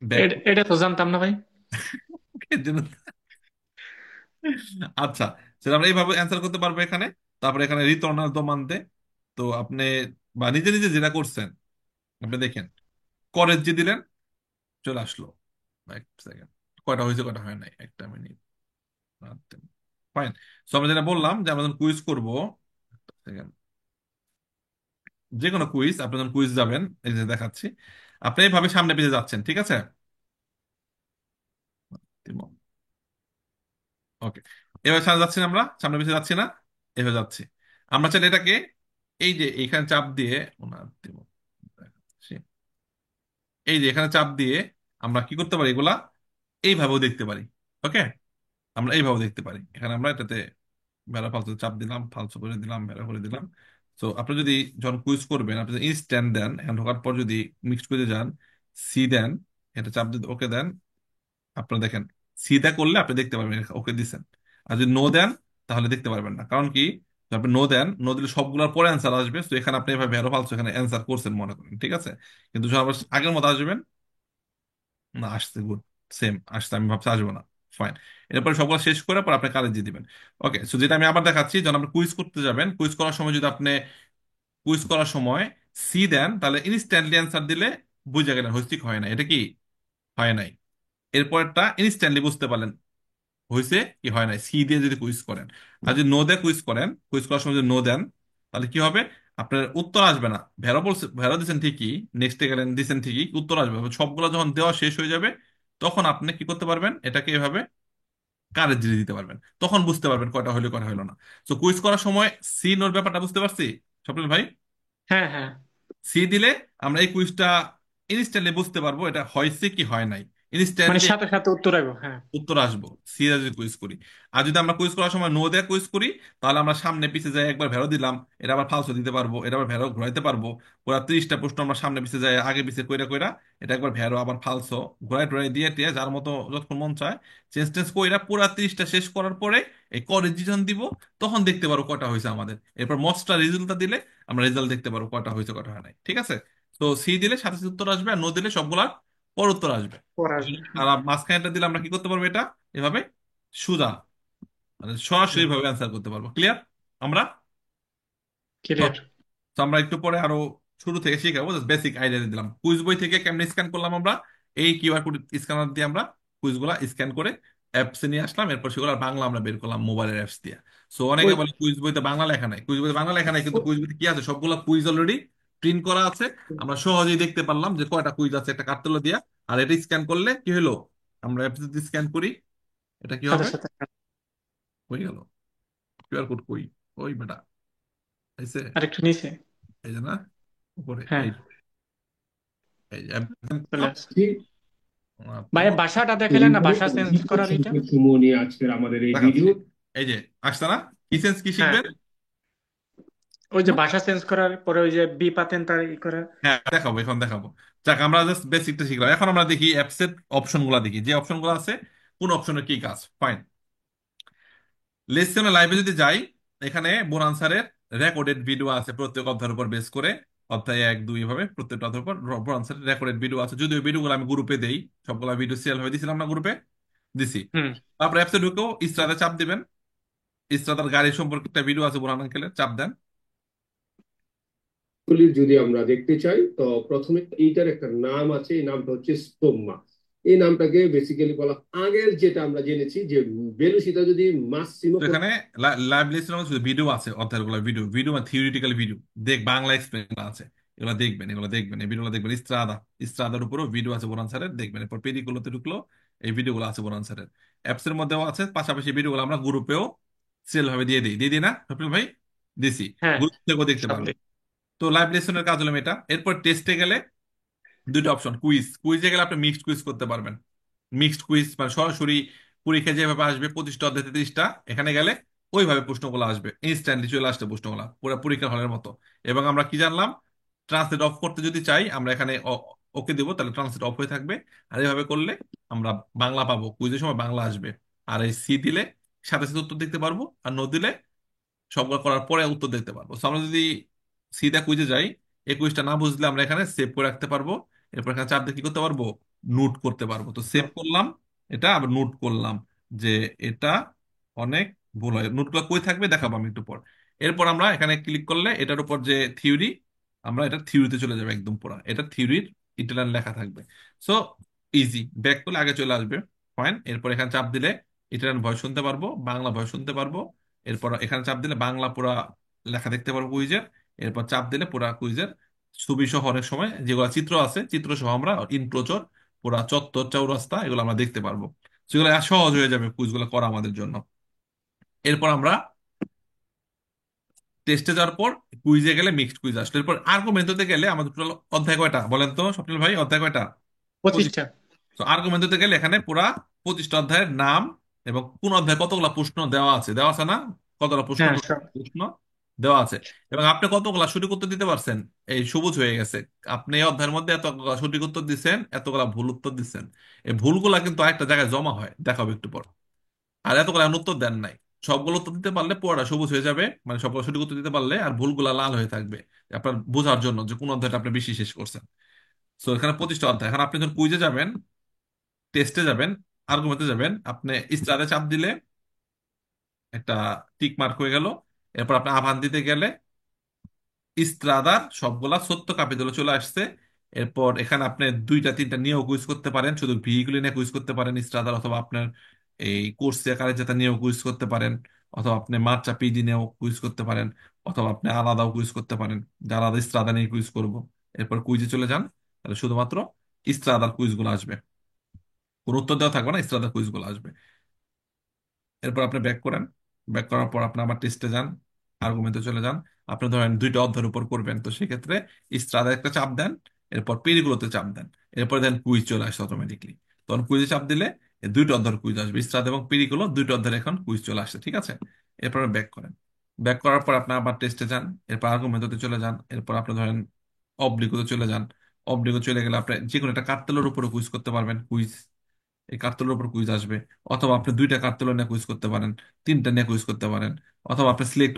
ব্যাক, এটা তো জানতাম না ভাই। আচ্ছা, সেটা আমরা এইভাবে অ্যান্সার করতে পারবো এখানে। তারপরে এখানে রিটর্ন আল দোমান্দে, তো আপনি বা নিজে নিজে যেটা করছেন আপনি দেখেন, করেজ দিলেন, চলে আসলো। এক সেকেন্ড, কয়টা হয়েছে কয়টা হয় নাই, একটা মিনিট, ফাইন। সো আমরা যেটা বললাম যে আমরা যখন কুইজ করবো, সেকেন্ড, যে কোনো কুইজ আপনি যখন কুইজ যাবেন, এই যে দেখাচ্ছি, আপনি এইভাবে সামনে পিছিয়ে যাচ্ছেন, ঠিক আছে? ওকে, এবার সামনে যাচ্ছি না, আমরা সামনে পিছিয়ে যাচ্ছি না, এভাবে যাচ্ছি। আমরা চাইলে এটাকে এই যে এখানে চাপ দিয়ে ওনার দিব, দেখাচ্ছি। এই যে এখানে চাপ দিয়ে আমরা কি করতে পারি, এগুলা এইভাবেও দেখতে পারি। ওকে, আমরা এইভাবে দেখতে পারি। এখানে আমরা এটাতে ভেড়া ফালতু চাপ দিলাম, ফালতু করে দিলাম, ভেড়া করে দিলাম। তো আপনি যদি যখন কুইজ করবেন, আপনি যদি ইনস্ট্যান্ট দেন, এখানে ঢোকার পর যদি মিক্সড করে যান, সি দেন, এটা চাপ দিয়ে ওকে দেন, আপনারা দেখেন সিটা করলে আপনি দেখতে পারবেন ওকে দিছেন। আর যদি নো দেন তাহলে দেখতে পারবেন না, কারণ কি, যদি আপনি নো দেন, নো দিলে সবগুলোর পরে অ্যান্সার আসবে, তো এখানে আপনি এভাবে ভেরো ফালতু এখানে অ্যান্সার করছেন মনে করেন, ঠিক আছে। কিন্তু যখন আবার আগের মতো আসবেন, না আসছে, গুড, সেম আসছে, আমি ভাবছি আসবো না, ফাইন। এরপরে সবগুলো শেষ করে পর আপনি কালেজ দিয়ে দিবেন। ওকে, সো যেটা আমি আবার দেখাচ্ছি, যখন আপনি কুইজ করতে যাবেন, কুইজ করার সময় যদি আপনি কুইজ করার সময় সি দেন, তাহলে ইনস্ট্যান্টলি অ্যান্সার দিলে বুঝে গেলেন হইছে কি হয় না, এটা কি হয় নাই। এরপরটা ইনস্ট্যান্টলি বুঝতে পারলেন হয়েছে কি হয় নাই, সি দিয়ে যদি কুইজ করেন। আর যদি নো দিয়ে কুইজ করেন, কুইজ করার সময় যদি নো দেন, তাহলে কি হবে, আপনার উত্তর আসবে না। ভেরো বলছে, ভেরো দিচ্ছেন ঠিকই, নেক্সটে গেলেন দিচ্ছেন ঠিকই, উত্তর আসবে না। সবগুলো যখন দেওয়া শেষ হয়ে যাবে, তখন আপনি কি করতে পারবেন, এটাকে এভাবে কারেক্ট দিয়ে দিতে পারবেন, তখন বুঝতে পারবেন কয়টা হইলো কয়টা হইলো না। তো কুইজ করার সময় সি নোর ব্যাপারটা বুঝতে পারছি স্বপ্নিল ভাই। হ্যাঁ হ্যাঁ, সি দিলে আমরা এই কুইজটা ইনস্ট্যান্টলি বুঝতে পারবো এটা হয়েছে কি হয় নাই, মানে ইনস্ট্যান্টলি সাথে সাথে উত্তর আইবো, হ্যাঁ। উত্তর আসবো সিরিয়াস যদি কুইজ করি। আর যদি আমরা কুইজ করার সময় নো দিয়ে কুইজ করি, তাহলে আমরা সামনে পিছিয়ে যাই একবার ভেরো দিলাম, এটা আবার ফালসো দিতে পারবো, এটা আবার ভেরো ঘুরাইতে পারবো। পুরো 30টা প্রশ্ন আমরা সামনে পিছিয়ে যাই, আগে পিছিয়ে কইরা কইরা এটা একবার ভেরো আবার ফালসো ঘুরাই টুরাই দিয়ে টিয়ে যার মতো যতক্ষণ মন চায় চেঞ্জ টেঞ্জ কইরা পুরো 30টা শেষ করার পরে এই করেজিশন দিব, তখন দেখতে পারবো কটা হয়েছে আমাদের। এরপর মস্টটা রেজাল্টটা দিলে আমরা রেজাল্ট দেখতে পারবো কটা হয়েছে কটা হয় নাই, ঠিক আছে। তো সি দিলে সাথে সাথে উত্তর আসবে, আর নো দিলে সবগুলা পর উত্তর আসবে। পড়া আসবে। আর মাঝখানেটা দিলে আমরা কি করতে পারবো, এটা এভাবে সোজা মানে সরাসরি ভাবে অ্যান্সার করতে পারবো। ক্লিয়ার আমরা? তো ক্লিয়ার। তো আমরা একটু পরে আরো শুরু থেকে শিখাবো, বেসিক আইডিয়া দিলাম কুইজ বই থেকে কেমনে স্ক্যান করলাম আমরা। এই কিউআর কোড স্ক্যানার দিয়ে আমরা কুইজগুলা স্ক্যান করে অ্যাপসে নিয়ে আসলাম, এরপর সেগুলো বাংলা আমরা বের করলাম মোবাইলের অ্যাপস দিয়ে। সো অনেকে ওই বলে কুইজ বইতে বাংলা লেখা নাই, কুইজ বইতে বাংলা লেখা নাই, কিন্তু কুইজ বইতে কি আছে, সবগুলা কুইজ অলরেডি প্রিন্ট করা আছে। আমরা সহজেই দেখতে পারলাম যে কয়টা কুইজ আছে একটা কার্তেলো দিয়া। আর এটা স্ক্যান করলে কি হলো, আমরা অ্যাপস যদি স্ক্যান করি, এটা কি সাথে হবে, সাথে হয়ে গেল। কিউআর কোড কই, ওই বেটা আইছে, আরেকটু নিচে। এই যে না, উপরে হ্যাঁ, এই, এই যে চলে আসছে। জি, ভাই ভাষাটা দেখালেন তৈরি না, হবে ভাষা চেঞ্জ অধিক করার এটা। সংখ্যক সময় নিয়ে আজকের আমাদের এই দেখাচ্ছি, ভিডিও। এই যে আসছে না, কি সেন্স কি হ্যাঁ, শিখবেন। ওই যে ভাষা চেঞ্জ করার পরে ওই যে বি পাতেন তার ই করা। হ্যাঁ দেখাবো, এখন দেখাবো। যাক আমরা জাস্ট বেসিকটা শিখলাম, এখন আমরা দেখি অ্যাপসের অপশন গুলা, দেখি যে অপশন গুলো আছে কোন অপশনের কি কাজ। ফাইন, লেসনে লাইভে যদি যাই, এখানে বোরান স্যারের রেকর্ডেড ভিডিও আছে প্রত্যেক অধ্যায়ের উপর বেস করে, অধ্যায় 1 2 এভাবে প্রত্যেকটা অধ্যায়ের উপর বোরান স্যারের রেকর্ডেড ভিডিও আছে। যদিও ভিডিওগুলো আমি গ্রুপে দেই, সবগুলা ভিডিও সিরিয়াল হয়ে দিছিলাম না গ্রুপে, দিছি। হুম। তারপর অ্যাপসে ঢুকেও ইসরাতে চাপ দিবেন, ইসরাতার গাড়ি সম্পর্কে একটা ভিডিও আছে বোরান আঙ্কেলের, চাপ দেন। গুলি যদি আমরা দেখতে চাই, তো প্রথমে এইটার একটা নাম আছে, এই নামটা হচ্ছে স্তম্মা। এই নামটাকে বেসিক্যালি বলা, আগের যেটা আমরা জেনেছি যে বেলুসিটা যদি মাসিমো তো এখানে লাইভ লেসন শুধু ভিডিও আছে, অধ্যায়ের গুলো ভিডিও, ভিডিও মানে থিওরিটিক্যাল ভিডিও, বাংলা এক্সপ্লেন আছে, এগুলো দেখবেন, এগুলো দেখবেন, এই ভিডিওগুলো দেখবেন। ইস্ত্রাদার উপরেও ভিডিও আছে বোরান স্যারের, দেখবেন। এরপর পেডিকুলোতে ঢুকলো, এই ভিডিওগুলো আছে বোরান স্যারের। অ্যাপস এর মধ্যেও আছে, পাশাপাশি ভিডিওগুলো আমরা গ্রুপেও সেল ভাবে দিয়ে দিই না স্বপ্নিল ভাই, দিছি, হ্যাঁ, গ্রুপ থেকেও দেখতে সব পারবেন। দিক। তো লাইভ লেসনের কাজ হলো এটা। এরপর টেস্টে গেলে দুইটা অপশন, কুইজে গেলে আপনি মিক্সড কুইজ করতে পারবেন। মিক্সড কুইজ মানে সরাসরি পরীক্ষা যেভাবে আসবে 25টা অধ্যায় 30টা, এখানে গেলে ওইভাবে প্রশ্নগুলো আসবে, ইনস্ট্যান্টলি চলে আসবে প্রশ্নগুলো পুরো পরীক্ষার হলের মতো। এবং আমরা কি জানলাম, ট্রান্সলেট অফ করতে যদি চাই আমরা এখানে ওকে দিব, তাহলে ট্রান্সলেট অফ হয়ে থাকবে। আর এইভাবে করলে আমরা বাংলা পাবো, কুইজের সময় বাংলা আসবে। আর এই সি দিলে সাথে সাথে উত্তর দেখতে পারবো, আর নো দিলে সবগুলো করার পরে উত্তর দেখতে পারবো। So, আমরা যদি সিধা কুইজে যাই, এই কুইজটা না বুঝলে আমরা এখানে সেভ করে রাখতে পারবো। এরপর এখানে চাপ দিয়ে কি করতে পারবো, নোট করতে পারবো। তো সেভ করলাম এটা, আবার নোট করলাম যে এটা অনেক ভুল হয়। নোটগুলো কই থাকবে দেখাবো আমি একটু পর। এরপর আমরা এখানে ক্লিক করলে এটার উপর যে থিওরি, আমরা এটা থিওরিতে চলে যাবে একদম পুরা, এটা থিওরির ইটালিয়ান লেখা থাকবে। সো ইজি, ব্যাক করলে আগে চলে আসবে। ফাইন, এরপর এখানে চাপ দিলে ইটালিয়ান ভয়েস শুনতে পারবো, বাংলা ভয়েস শুনতে পারবো। এরপর এখানে চাপ দিলে বাংলা পুরা লেখা দেখতে পারবো কুইজের। এরপর চাপ দিলে পুরা কুইজের ছবি সহ, অনেক সময় যেগুলো চিত্র আছে চিত্র সহ আমরা ইনক্লোজর, পুরা চত্বর চৌরাস্তা এগুলো আমরা দেখতে পারবো। সেগুলো সহজ হয়ে যাবে কুইজগুলো করা আমাদের জন্য। এরপর আমরা টেস্টে যাওয়ার পর কুইজে গেলে মিক্সড কুইজ আসলো। এরপর আর্গুমেন্টতে গেলে আমাদের টোটাল অধ্যায় কয়টা বলেন তো স্বপ্নিল ভাই, অধ্যায় কয়টা? 25টা। তো আর্গুমেন্টতে গেলে এখানে পুরা 25টা অধ্যায়ের নাম এবং কোন অধ্যায়ে কতগুলা প্রশ্ন দেওয়া আছে না, কতগুলা প্রশ্ন হ্যাঁ, সব। প্রশ্ন দেওয়া আছে। এবং আপনি কতগুলা সঠিক উত্তর দিতে পারছেন, এই সবুজ হয়ে গেছে। আপনি এই অধ্যায়ের মধ্যে এতগুলা সঠিক উত্তর দিচ্ছেন, এতগুলা ভুল উত্তর দিচ্ছেন। এই ভুলগুলা কিন্তু আরেকটা জায়গায় জমা হয়, দেখাবো একটু পর। আর এতগুলা এখন উত্তর দেন নাই, সবগুলো উত্তর দিতে পারলে পুরোটা সবুজ হয়ে যাবে, মানে সবগুলো সঠিক উত্তর দিতে পারলে, আর ভুলগুলা লাল হয়ে থাকবে আপনার বোঝার জন্য যে কোন অধ্যায়টা আপনি বেশি শেষ করছেন। তো এখানে 25টা অধ্যায়। এখন আপনি যখন কুইজে যাবেন, টেস্টে যাবেন, আর্গুমেন্টে যাবেন, আপনি স্টারে চাপ দিলে একটা টিক মার্ক হয়ে গেল। এরপর আপনি আভান দিতে গেলে ইস্ত্রাদার সবগুলা সত্য ক্যাপিটালে চলে আসছে। এরপর এখানে আপনি দুইটা তিনটা নিয়েও কুইজ করতে পারেন, শুধু ভিগুলি নিয়ে কুইজ করতে পারেন ইস্ত্রাদার, অথবা আপনার এই কোর্সিয়া কারে যেটা নিয়েও কুইজ করতে পারেন, অথবা আপনি মার্চা পিডি নিয়েও কুইজ করতে পারেন, অথবা আপনি আলাদাও কুইজ করতে পারেন, যে আলাদা ইস্ত্রাদা নিয়ে কুইজ করব। এরপর কুইজে চলে যান, তাহলে শুধুমাত্র ইস্ত্রাদার কুইজ গুলো আসবে, কোনো উত্তর দেওয়া থাকবে না, ইস্ত্রাদার কুইজ গুলো আসবে। এরপর আপনি ব্যাক করেন, ব্যাক করার পর আপনি আবার টেস্টে যান, আর্গুমেন্টে চলে যান। আপনি ধরেন দুইটা অধ্যায়ের উপর করবেন, তো সেক্ষেত্রে ইস্ত্রাদা একটা চাপ দেন, এরপর পেরিগুলোতে চাপ দেন, এরপর দেন কুইজ চলে আসে অটোমেটিকলি। তখন কুইজে চাপ দিলে এই দুইটা অধ্যায়ের কুইজ আসবে, ইস্ত্রাদ এবং পেরিগুলো দুইটা অধ্যায়ের এখন কুইজ চলে আসছে, ঠিক আছে। এরপর ব্যাক করেন, ব্যাক করার পর আপনি আবার টেস্টে যান, এরপর আর্গুমেন্টে চলে যান, এরপর আপনি ধরেন অবলিগোতে চলে যান। অবলিগো চলে গেলে আপনি যে কোনো একটা কার্তেলের উপরে কুইজ করতে পারবেন, কুইজ এই কার্তুলের উপর কুইজ আসবে। অথবা আপনি দুইটা কার্তুল নিয়ে কুইজ করতে পারেন, তিনটা নিয়ে কুইজ করতে পারেন, অথবা আপনি সিলেক্ট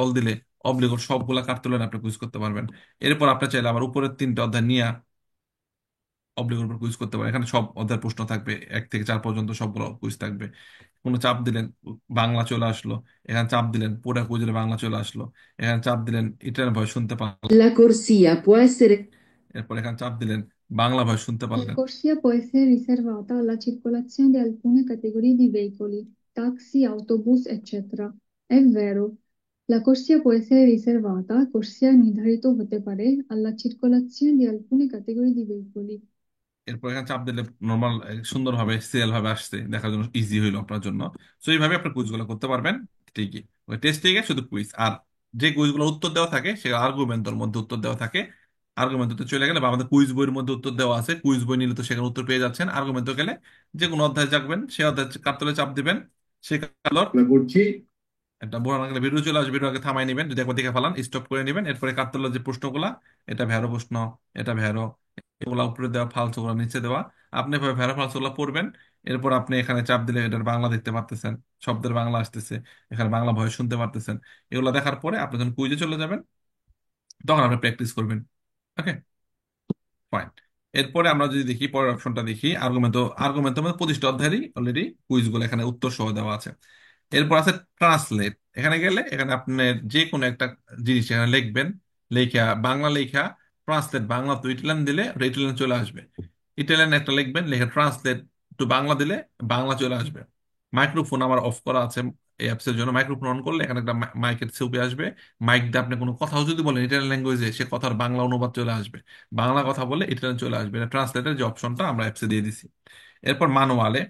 অল দিলে অবলিগর সবগুলা কার্তুল নিয়ে আপনি কুইজ করতে পারবেন। এরপর আপনি চাইলে আবার উপরের তিনটা অধ্যায় নিয়ে অবলিগর উপর কুইজ করতে পারেন। এখানে সব অধ্যায়ের প্রশ্ন থাকবে, 1 থেকে 4 পর্যন্ত সবগুলো কুইজ থাকবে। কোনো চাপ দিলেন, বাংলা চলে আসলো। এখানে চাপ দিলেন, পুরা কুইজের বাংলা চলে আসলো। এখানে চাপ দিলেন, ইটালিয়ান ভয়েস শুনতে পারলেন। La corsia può essere এরপর এখানে চাপ দিলেন, বাংলা ভয়েস শুনতে La পারলেন। corsia può essere riservata alla circolazione di alcune categorie di veicoli, taxi, autobus, eccetera. È vero. La corsia può essere riservata, corsia নির্ধারিত হতে পারে, alla circolazione di alcune categorie di veicoli. এরপর এখানে চাপ দিলে নর্মাল সুন্দরভাবে সিরিয়াল ভাবে আসছে, দেখার জন্য ইজি হইলো আপনার জন্য। তো এইভাবে আপনার কুইজগুলো করতে পারবেন। ঠিকই, ওই টেস্ট থেকে শুধু কুইজ, আর যে কুইজগুলোর উত্তর দেওয়া থাকে সেটা আর্গুমেন্টের মধ্যে উত্তর দেওয়া থাকে। আর্গুমেন্টে চলে গেলে বা আমাদের কুইজ বইয়ের মধ্যে উত্তর দেওয়া আছে, কুইজ বই নিলে তো সেখানে উত্তর পেয়ে যাচ্ছেন। আর্গুমেন্টে গেলে যে কোনো অধ্যায় যাবেন, সেই অধ্যায় কার্তলে চাপ দিবেন, সে কার্তলের না করছি। একটা বড় আঙ্গলে ভিডিও চলে আসবে, ভিডিও আগে থামাই নেবেন, যদি একবার দেখে ফেলান স্টপ করে নেবেন। এরপরে কাটতলার যে প্রশ্নগুলা, এটা ভ্যারো প্রশ্ন, এটা ভ্যারো, এগুলা উপরে দেওয়া, ফালতু গুলা নিচে দেওয়া, আপনি এভাবে ভ্যারো ফালতু গুলা পড়বেন। এরপর আপনি এখানে চাপ দিলে এটার বাংলা দেখতে পারতেছেন, শব্দের বাংলা আসতেছে, এখানে বাংলা ভয়েস শুনতে পারতেছেন। এগুলো দেখার পরে আপনি যখন কুইজে চলে যাবেন, তখন আপনি প্র্যাকটিস করবেন। ওকে, ফাইন। এরপরে আমরা যদি দেখি পরের অপশনটা দেখি, আর্গুমেন্টের মধ্যে 25টা অধ্যায়েরই অলরেডি কুইজগুলো এখানে উত্তর সহ দেওয়া আছে। এরপর আছে ট্রান্সলেট। এখানে গেলে এখানে আপনি যে কোনো একটা জিনিস এখানে লিখবেন, লেখা বাংলা লেখা ট্রান্সলেট, বাংলা তো ইটালিয়ান দিলে ওটা ইটালিয়ান চলে আসবে। ইটালিয়ান একটা লিখবেন, লেখা ট্রান্সলেট টু বাংলা দিলে বাংলা চলে আসবে। মাইক্রোফোন আমার অফ করা আছে এই অ্যাপস এর জন্য, মাইক্রোফোন অন করলে এখানে একটা মাইকের ছবি আসবে। মাইক দিয়ে আপনি কোনো কথাও যদি বলেন ইটালিয়ান ল্যাঙ্গুয়েজে, সে কথার বাংলা অনুবাদ চলে আসবে। বাংলা কথা বলে ইটালিয়ান চলে আসবে। এটা ট্রান্সলেটের যে অপশনটা আমরা অ্যাপসে দিয়ে দিছি। এরপর ম্যানুয়ালে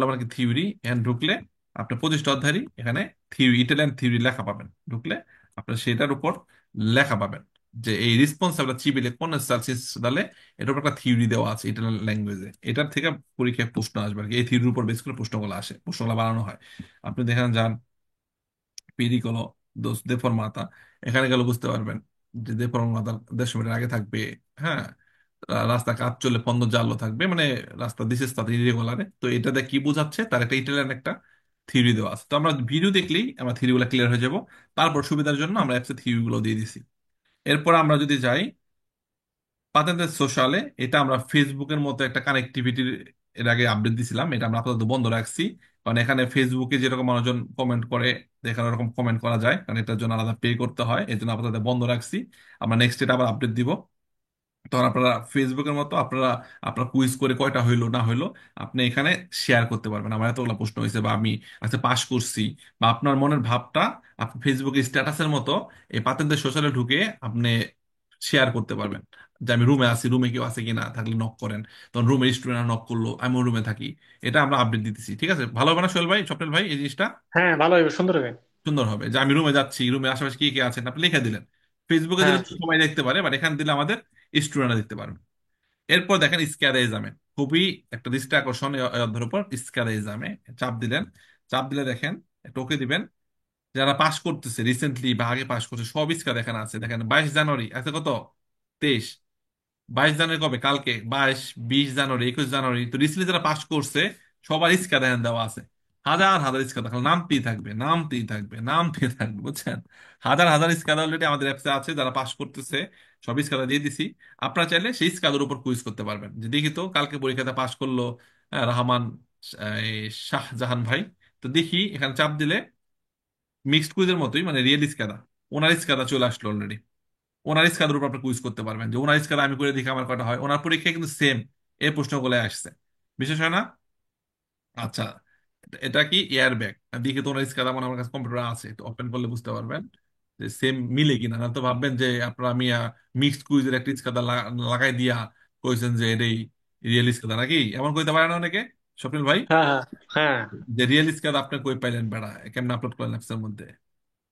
মানে কি থিওরি, এখানে ঢুকলে আপনি 25টা অধ্যায়ই এখানে থিওরি, ইটালিয়ান থিওরি লেখা পাবেন। ঢুকলে আপনার সেটার উপর লেখা পাবেন যে এই রিসপন্সাবল চিবিলে কোন সালে, এটার উপর একটা থিওরি দেওয়া আছে ইটালিয়ান ল্যাঙ্গুয়েজে। এটার থেকে পরীক্ষায় প্রশ্ন আসবে আর কি, এই থিওরির উপর বেস করে প্রশ্নগুলো আসে, প্রশ্নগুলো বানানো হয়। আপনি দেখেন যান পিরিকলো দোস দেফরমাতা, এখানে গেলে বুঝতে পারবেন যে দেফরমাতা 150 মিটার আগে থাকবে। হ্যাঁ, রাস্তা কাজ চলে পণ্য জালো থাকবে, মানে রাস্তা দিছে তাতে ইরেগুলারে। তো এটাতে কি বোঝাচ্ছে, তার একটা ইটালিয়ান একটা থিওরি দেওয়া আছে। তো আমরা ভিডিও দেখলেই আমরা থিওরি গুলো ক্লিয়ার হয়ে যাব। তারপর সুবিধার জন্য আমরা অ্যাপসে থিওরি গুলো দিয়ে দিছি। এরপর আমরা যদি যাই পাতেন্টের সোশ্যালে, এটা আমরা ফেসবুকের মতো একটা কানেক্টিভিটির এর আগে আপডেট দিছিলাম, এটা আমরা আপাতত বন্ধ রাখছি। কারণ এখানে ফেসবুকে যেরকম মানুষজন কমেন্ট করে, এখানে ওরকম কমেন্ট করা যায়, কারণ এটার জন্য আলাদা পে করতে হয়, এই জন্য আপাতত বন্ধ রাখছি। আমরা নেক্সট এটা আবার আপডেট দিব। তখন আপনারা ফেসবুকের মতো আপনারা আপনার কুইজ করে কয়টা হইলো না হইলো আপনি এখানে শেয়ার করতে পারবেন। আমার এতগুলো প্রশ্ন হয়েছে, বা আমি আজকে পাশ করছি, বা আপনার মনের ভাবটা আপনি ফেসবুকে স্ট্যাটাসের মতো এই পাতেন্টের সোশ্যালে ঢুকে আপনি শেয়ার করতে পারবেন, যে আমি রুমে আছি, রুমে কেউ আছে কিনা, থাকলে নক করেন। তখন রুমের স্টুডেন্ট নক করলো, আমি রুমে থাকি। এটা আমরা আপডেট দিতেছি, ঠিক আছে। ভালো হবে না সোহেল ভাই, স্বপ্নের ভাই, এই জিনিসটা হ্যাঁ, ভালো হবে, সুন্দর হবে। সুন্দর হবে যে আমি রুমে যাচ্ছি, রুমের আশেপাশে কে কে আছেন আপনি লিখে দিলেন। ফেসবুকে হ্যাঁ, দিলে তো সবাই দেখতে পারে, বাট এখানে দিলে আমাদের স্টুডেন্টরা দেখতে পারবে। এরপর দেখেন স্ক্যারে এক্সামে খুবই একটা দৃষ্টি আকর্ষণ এই অধ্যায়ের উপর। স্ক্যারে এক্সামে চাপ দিলেন, চাপ দিলে দেখেন একটা ওকে দিবেন। যারা পাশ করতেছে রিসেন্টলি বা আগে পাশ করছে সব স্ক্যার এখানে আছে। দেখেন 22 জানুয়ারি আছে কত, 23, 22 জানুয়ারি কবে, কালকে 22, 20 জানুয়ারি, 21 জানুয়ারি। তো রিসেন্টলি যারা পাস করছে সবার স্কোর দেখেন দেওয়া আছে। হাজার হাজার স্কোর দেখাল, নামতেই থাকবে, নামতেই থাকবে, নামতেই থাকবে, বুঝছেন। হাজার হাজার স্কোর অলরেডি আমাদের অ্যাপসে আছে, যারা পাস করতেছে সব স্কোর দিয়ে দিছি। আপনারা চাইলে সেই স্কোরের উপর কুইজ করতে পারবেন, যে দেখি তো কালকে পরীক্ষাতে পাস করলো হ্যাঁ, রহমান, এই শাহজাহান ভাই। তো দেখি এখানে চাপ দিলে মিক্সড কুইজের মতোই, মানে রিয়েল ইস্কাদা, ওনার ইস্কাদা চলে আসলো অলরেডি। ওনার ইস্কাদার উপর আপনি কুইজ করতে পারবেন যে ওনার ইস্কাদা আমি করে দেখি আমার কয়টা হয়। ওনার পরীক্ষায় কিন্তু সেম এই প্রশ্নগুলো আসছে, বিশেষ হয় না? আচ্ছা, এটা কি এয়ার ব্যাগ? দেখি তো ওনার ইস্কাদা মনে হয় আমার কাছে কম্পিউটার আছে, তো ওপেন করলে বুঝতে পারবেন যে সেম মিলে কিনা। না তো ভাববেন যে আপনারা আমি মিক্সড কুইজের একটা ইস্কাদা লাগাই দিয়া কইছেন যে এটাই রিয়েল ইস্কাদা, নাকি এমন কইতে পারে না অনেকে? স্বপ্নিল ভাই, হ্যাঁ, হ্যাঁ, হ্যাঁ। যে রিয়েল ইস্কাদা আপনি কই পাইলেন বেড়া, কেমন আপলোড করলেন অ্যাপসের মধ্যে?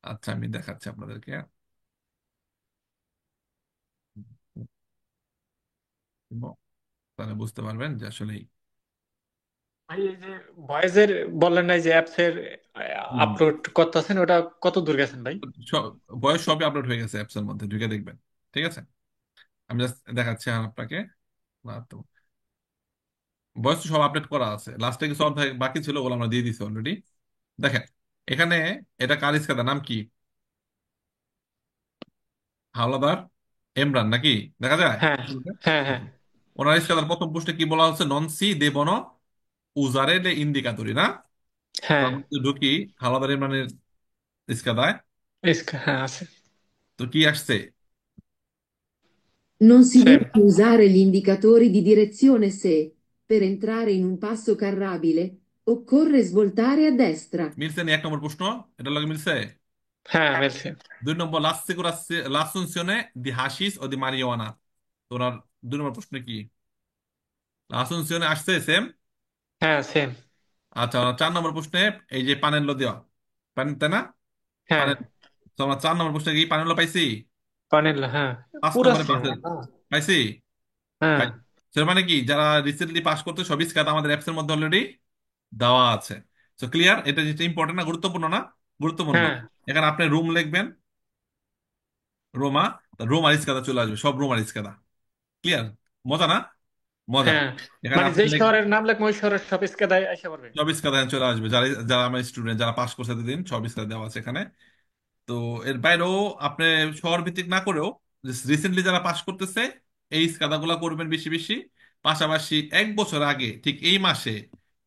আচ্ছা, আমি দেখাচ্ছি আপনাদেরকে। তাহলে বুঝতে পারবেন যে আসলে ভাই এই যে ভয়েসের বললেন না, যে অ্যাপস এর হুম, আপলোড করতেছেন, ওটা কত দূর গেছেন ভাই? বয়স সবই আপলোড হয়ে গেছে অ্যাপসের মধ্যে, ঢুকে দেখবেন। ঠিক আছে, আমি জাস্ট দেখাচ্ছি আপনাকে। না তো, বয়স তো সব আপডেট করা আছে, লাস্টে কিছু অধ্যায় বাকি ছিল, ওগুলো আমরা দিয়ে দিছি অলরেডি। দেখেন এখানে, এটা কার ইস্কাদা, নাম কি? হাওলাদার এমরান নাকি? দেখা যায় হ্যাঁ, হ্যাঁ, হ্যাঁ, ওনার ইস্কাদার প্রথম পোস্টে কি বলা হচ্ছে, নন সি দেবন উজারে লে ইন্দিকাতরি না? তো হ্যাঁ। আমরা যদি ঢুকি হাওলাদার ইমরানের ইস্কাদায়, হ্যাঁ, আছে। তো কি আসছে? Non si same. deve usare gli indicatori di direzione se, per entrare in un passo carrabile, occorre svoltare a destra. মিলছে নি এক নম্বর প্রশ্ন? এটা লাগে মিলছে। হ্যাঁ, মিলছে। 2 নম্বর, লাসুনসিone দি হাসিস ও দি মারিওয়ানা। তো ওনার 2 নম্বর প্রশ্ন কি? লাসুনসিone আসছে সেম। হ্যাঁ, সেম। আচ্ছা, ওনার 4 নম্বর প্রশ্নে এই যে পানেল্লো দেওয়া, পান তাই না? হ্যাঁ, পানেল। তো আমরা 4 নম্বর প্রশ্নে কি পানেল্লো পাইছি? পানিল, হ্যাঁ। পাঁচ পুরা নম্বরে সেম। পাইছে, পাইছি। হ্যাঁ, পাই। সেটা মানে কি, যারা রিসেন্টলি পাস করতে সবই স্কাত আমাদের অ্যাপস এর মধ্যে অলরেডি দেওয়া আছে। তো ক্লিয়ার, এটা যেটা ইম্পর্টেন্ট না, গুরুত্বপূর্ণ না? গুরুত্বপূর্ণ। হ্যাঁ, এখানে আপনি রুম লিখবেন, রোমা, রোম আর ইস্কাদা চলে আসবে, সব রোম আর ইস্কাদা। ক্লিয়ার? মজা না? মজা। হ্যাঁ। এখানে মানে আপনি যেই শহরের নাম লেখবো ওই শহরের সব স্কেদায় আসে পড়বে। সব ইস্কাদা চলে আসবে, যারা যারা আমার স্টুডেন্ট যারা পাস করছে দিন সব ইস্কাদা দেওয়া আছে এখানে। তো এর বাইরেও আপনি শহর ভিত্তিক না করেও রিসেন্টলি যারা পাস করতেছে এই কাদাগুলা করবেন বেশি বেশি। পাশাপাশি 1 বছর আগে ঠিক এই মাসে,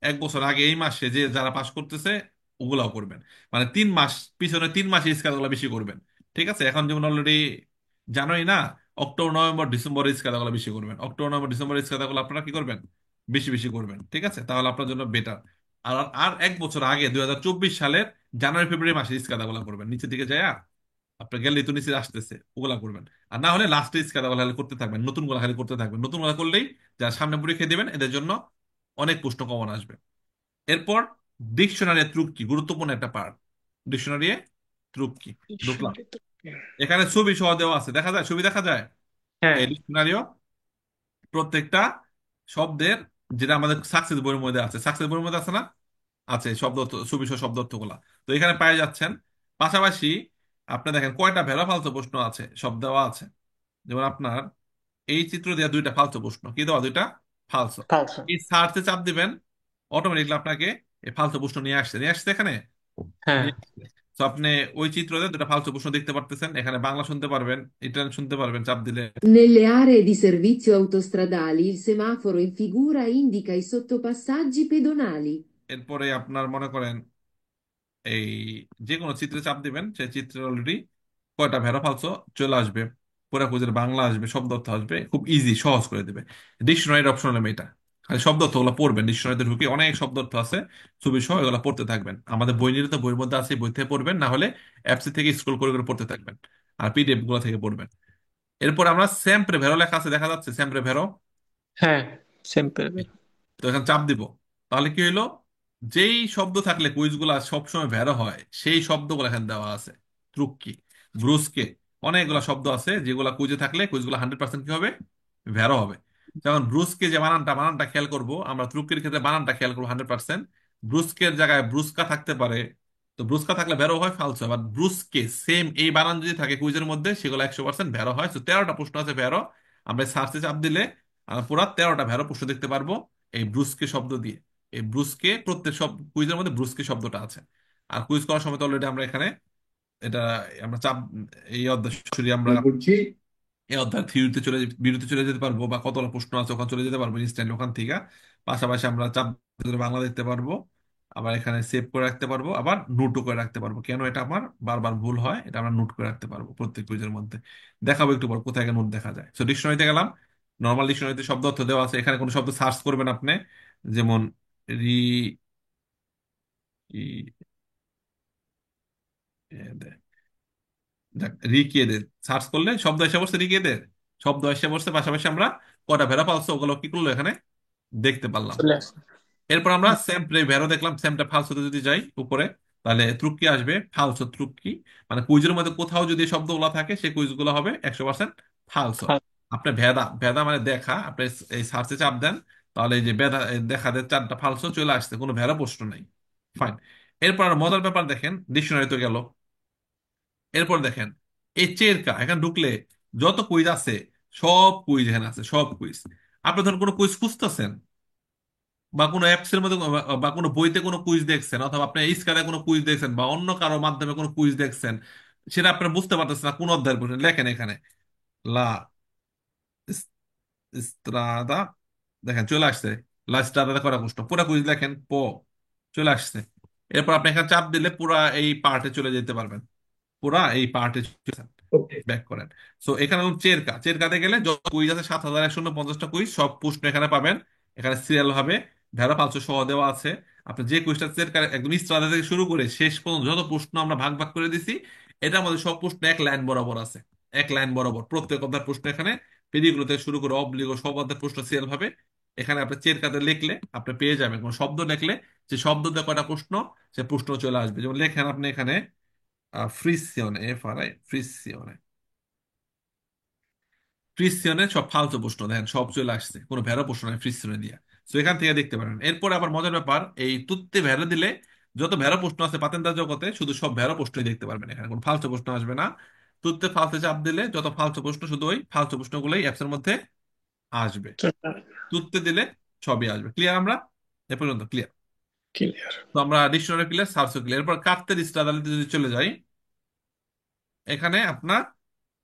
1 বছর আগে এই মাসে যে যারা পাস করতেছে ওগুলাও করবেন। মানে 3 মাস পিছনে, 3 মাসে এই কাদাগুলো বেশি করবেন। ঠিক আছে, এখন যেমন অলরেডি জানোই না, অক্টোবর নভেম্বর ডিসেম্বর এই কাদাগুলো বেশি করবেন। অক্টোবর নভেম্বর ডিসেম্বর এই কাদাগুলো আপনারা কি করবেন? বেশি বেশি করবেন। ঠিক আছে, তাহলে আপনার জন্য বেটার। আর আর 1 বছর আগে 2024 সালের জানুয়ারি ফেব্রুয়ারি মাসে ইস্কাদাগুলা করবেন, নিচের দিকে যায় আপনার গেলেই তো নিচে আসতেছে, ওগুলা করবেন। আর না হলে লাস্টে ইস্কাদাগুলা খালি করতে থাকবেন, নতুন গুলা খালি করতে থাকবেন। নতুন গুলা করলেই যারা সামনে পরীক্ষা দেবেন এদের জন্য অনেক প্রশ্ন কমন আসবে। এরপর ডিকশনারি ত্রুপ কি, গুরুত্বপূর্ণ একটা পার্ট। ডিকশনারি ত্রুপ কি, ঢুকলাম। ডিকশনারি তো। এখানে ছবি সহ দেওয়া আছে, দেখা যায়, ছবি দেখা যায়। হ্যাঁ, এই ডিকশনারিও প্রত্যেকটা শব্দের, যেটা আমাদের সাকসেস বইয়ের মধ্যে আছে, সাকসেস বইয়ের মধ্যে আছে না? আছে শব্দ ছবি সহ শব্দ অর্থগুলা, তো এখানে পেয়ে যাচ্ছেন। পাশাপাশি আপনি দেখেন কয়টা ভেড়া ফালতু প্রশ্ন আছে, সব দেওয়া আছে। যেমন আপনার এই চিত্র দেওয়া 2টা ফালতু প্রশ্ন, কি দেওয়া 2টা ফালতু। ফালসো। এই সার্চে চাপ দিবেন, অটোমেটিকলি আপনাকে এই ফালতু প্রশ্ন নিয়ে আসছে এখানে, হ্যাঁ, নিয়ে আসছে। তো আপনি ওই চিত্রতে 2টা ফালতু প্রশ্ন দেখতে পারতেছেন, এখানে বাংলা শুনতে পারবেন, ইটালিয়ান শুনতে পারবেন চাপ দিলে। Nelle aree di servizio autostradali il semaforo in figura indica i sottopassaggi pedonali. এরপরে আপনার মনে করেন এই যে কোনো চিত্রে চাপ দিবেন, সেই চিত্রে অলরেডি কয়টা ভেড়া ফালছো চলে আসবে, পুরা কুইজের বাংলা আসবে, শব্দ অর্থ আসবে, খুব ইজি, সহজ করে দেবে। ডিকশনারির অপশন হলো এটা, খালি শব্দ অর্থ গুলো পড়বেন, ডিকশনারিতে ঢুকে অনেক শব্দ অর্থ আছে, ছবি সহ এগুলো পড়তে থাকবেন। আমাদের বই নিলে তো বইয়ের মধ্যে আছে, বই থেকে পড়বেন, না হলে অ্যাপস থেকে স্ক্রল করে করে পড়তে থাকবেন, আর পিডিএফ গুলো থেকে পড়বেন। এরপর আমরা স্যাম্পরে ভেরো লেখা আছে, দেখা যাচ্ছে স্যাম্পরে ভেরো। হ্যাঁ, সিম্পল। তো এখন চাপ দিব, তাহলে কি হইলো, যেই শব্দ থাকলে কুইজগুলা সবসময় ভ্যারো হয় সেই শব্দগুলো এখানে দেওয়া আছে। ত্রুক্কি, ব্রুসকে, অনেকগুলা শব্দ আছে যেগুলা কুইজে থাকলে কুইজগুলো 100% কি হবে, ভ্যারো হবে। যেমন ব্রুসকে যে বানানটা, বানানটা খেয়াল করব আমরা, ত্রুক্কির ক্ষেত্রে বানানটা খেয়াল করবো 100%। ব্রুসকের জায়গায় ব্রুসকা থাকতে পারে, তো ব্রুসকা থাকলে ভ্যারো হয়, ফালসো। আবার ব্রুসকে সেম এই বানান যদি থাকে কুইজের মধ্যে সেগুলো 100% ভ্যারো হয়। তো 13টা প্রশ্ন আছে ভ্যারো, আমরা সার্চে চাপ দিলে আমরা পুরা 13টা ভ্যারো প্রশ্ন দেখতে পারবো এই ব্রুসকে শব্দ দিয়ে। এই ব্রুসকে প্রত্যেক সব কুইজের মধ্যে ব্রুসকে শব্দটা আছে। আর কুইজ করার সময় তো অলরেডি আমরা এখানে এটা আমরা চাপ, এই অধ্যায় সরাসরি আমরা বুঝছি। এই অধ্যায় থিওরিতে চলে, বিরতি চলে যেতে পারবো, বা কতটা প্রশ্ন আছে ওখানে চলে যেতে পারবো ইনস্ট্যান্ট ওখান থেকে। পাশাপাশি আমরা চাপ দিলে বাংলা দেখতে পারবো, আবার এখানে সেভ করে রাখতে পারবো, আবার নোটও করে রাখতে পারবো। কেন এটা আমার বারবার ভুল হয়, এটা আমরা নোট করে রাখতে পারবো প্রত্যেক কুইজের মধ্যে। দেখাবো একটু পর কোথায় নোট দেখা যায়। তো ডিকশনারিতে গেলাম, নর্মাল ডিকশনারিতে শব্দ অর্থ দেওয়া আছে, এখানে কোনো শব্দ সার্চ করবেন আপনি, যেমন রি রিকেদের সার্চ করলে শব্দ এসে বসছে, রিকেদের শব্দ এসে বসছে, পাশাপাশি আমরা কটা ভেড়া পালছে ওগুলো কি করলো এখানে দেখতে পারলাম। চলে আসছে। এরপর আমরা সেম ভেরো দেখলাম, সেমটা ফালসোতে যদি যাই উপরে, তাহলে ত্রুক্কি আসবে, ফালসো ত্রুক্কি। মানে কুইজের মধ্যে কোথাও যদি এই শব্দগুলো থাকে সেই কুইজগুলো হবে 100% ফালসো। আপনি ভেদা ভেদা মানে দেখা, আপনি এই সার্চে চাপ দেন, তাহলে এই যে বেদা দেখা দেয় 4টা ফালসো চলে আসছে, কোনো ভেড়া প্রশ্ন নাই। ফাইন। এরপর আর মজার ব্যাপার দেখেন, ডিকশনারি তো গেল। এরপর দেখেন এই চেরকা এখানে ঢুকলে যত কুইজ আছে সব কুইজ এখানে আছে, সব কুইজ। আপনি ধরুন কোনো কুইজ খুঁজতেছেন, বা কোনো অ্যাপস এর মধ্যে বা কোনো বইতে কোনো কুইজ দেখছেন, অথবা আপনি স্কালে কোনো কুইজ দেখছেন, বা অন্য কারো মাধ্যমে কোনো কুইজ দেখছেন, সেটা আপনি বুঝতে পারতেছেন না কোন অধ্যায়ের প্রশ্ন, লেখেন এখানে লা স্ত্রাদা, দেখেন চলে আসছে লা স্ত্রাদা করা প্রশ্ন, পুরা কুইজ লেখেন চলে আসছে। এরপর আপনি এখানে চাপ দিলে পুরা এই পার্টে চলে যেতে পারবেন, পুরা এই পার্টে ওকে। ব্যাক করেন। সো এখানে চেরকাতে গেলে যত কুইজ আছে 7,150টা কুইজ, সব প্রশ্ন এখানে পাবেন। এখানে সিরিয়াল হবে, ভেড়া পালস সহ দেওয়া আছে। আপনি যে কুইজটা চেরকা একদম ইস্তাদা থেকে শুরু করে শেষ পর্যন্ত যত প্রশ্ন আমরা ভাগ ভাগ করে দিছি, এটার মধ্যে সব প্রশ্ন এক লাইন বরাবর আছে, এক লাইন বরাবর প্রত্যেক অধ্যায়ের প্রশ্ন এখানে, পেরিগুলো থেকে শুরু করে অবলিগো সব অধ্যায়ের প্রশ্ন সিরিয়াল ভাবে এখানে আপনি চেরকাতে লিখলে আপনি পেয়ে যাবেন। কোন শব্দ লিখলে যে শব্দ দিয়ে কয়টা প্রশ্ন, সে প্রশ্ন চলে আসবে। যেমন লেখেন আপনি এখানে ফ্রিসিয়নে, ফ্রিসিয়নে, ফ্রিসিয়নে সব ফালতু প্রশ্ন দেখেন সব চলে আসছে, কোনো ভ্যারো প্রশ্ন নাই ফ্রিসিয়নে দিয়া। তো এখান থেকে দেখতে পারেন। এরপরে আবার মজার ব্যাপার, এই তুত্তে ভ্যারো দিলে যত ভ্যারো প্রশ্ন আছে পাতেন্দার জগতে শুধু সব ভ্যারো প্রশ্নই দেখতে পারবেন, এখানে কোনো ফালতু প্রশ্ন আসবে না। তুত্তে ফালতু চাপ দিলে যত ফালতু প্রশ্ন শুধু ওই ফালতু প্রশ্নগুলোই অ্যাপসের মধ্যে আসবে। তুত্তে দিলে সবই আসবে। ক্লিয়ার? আমরা এ পর্যন্ত ক্লিয়ার? ক্লিয়ার। তো আমরা ডিকশনারি ক্লিয়ার, সার্চও ক্লিয়ার। এরপর কাপ্তের স্টাডালিতে যদি চলে যাই, এখানে আপনার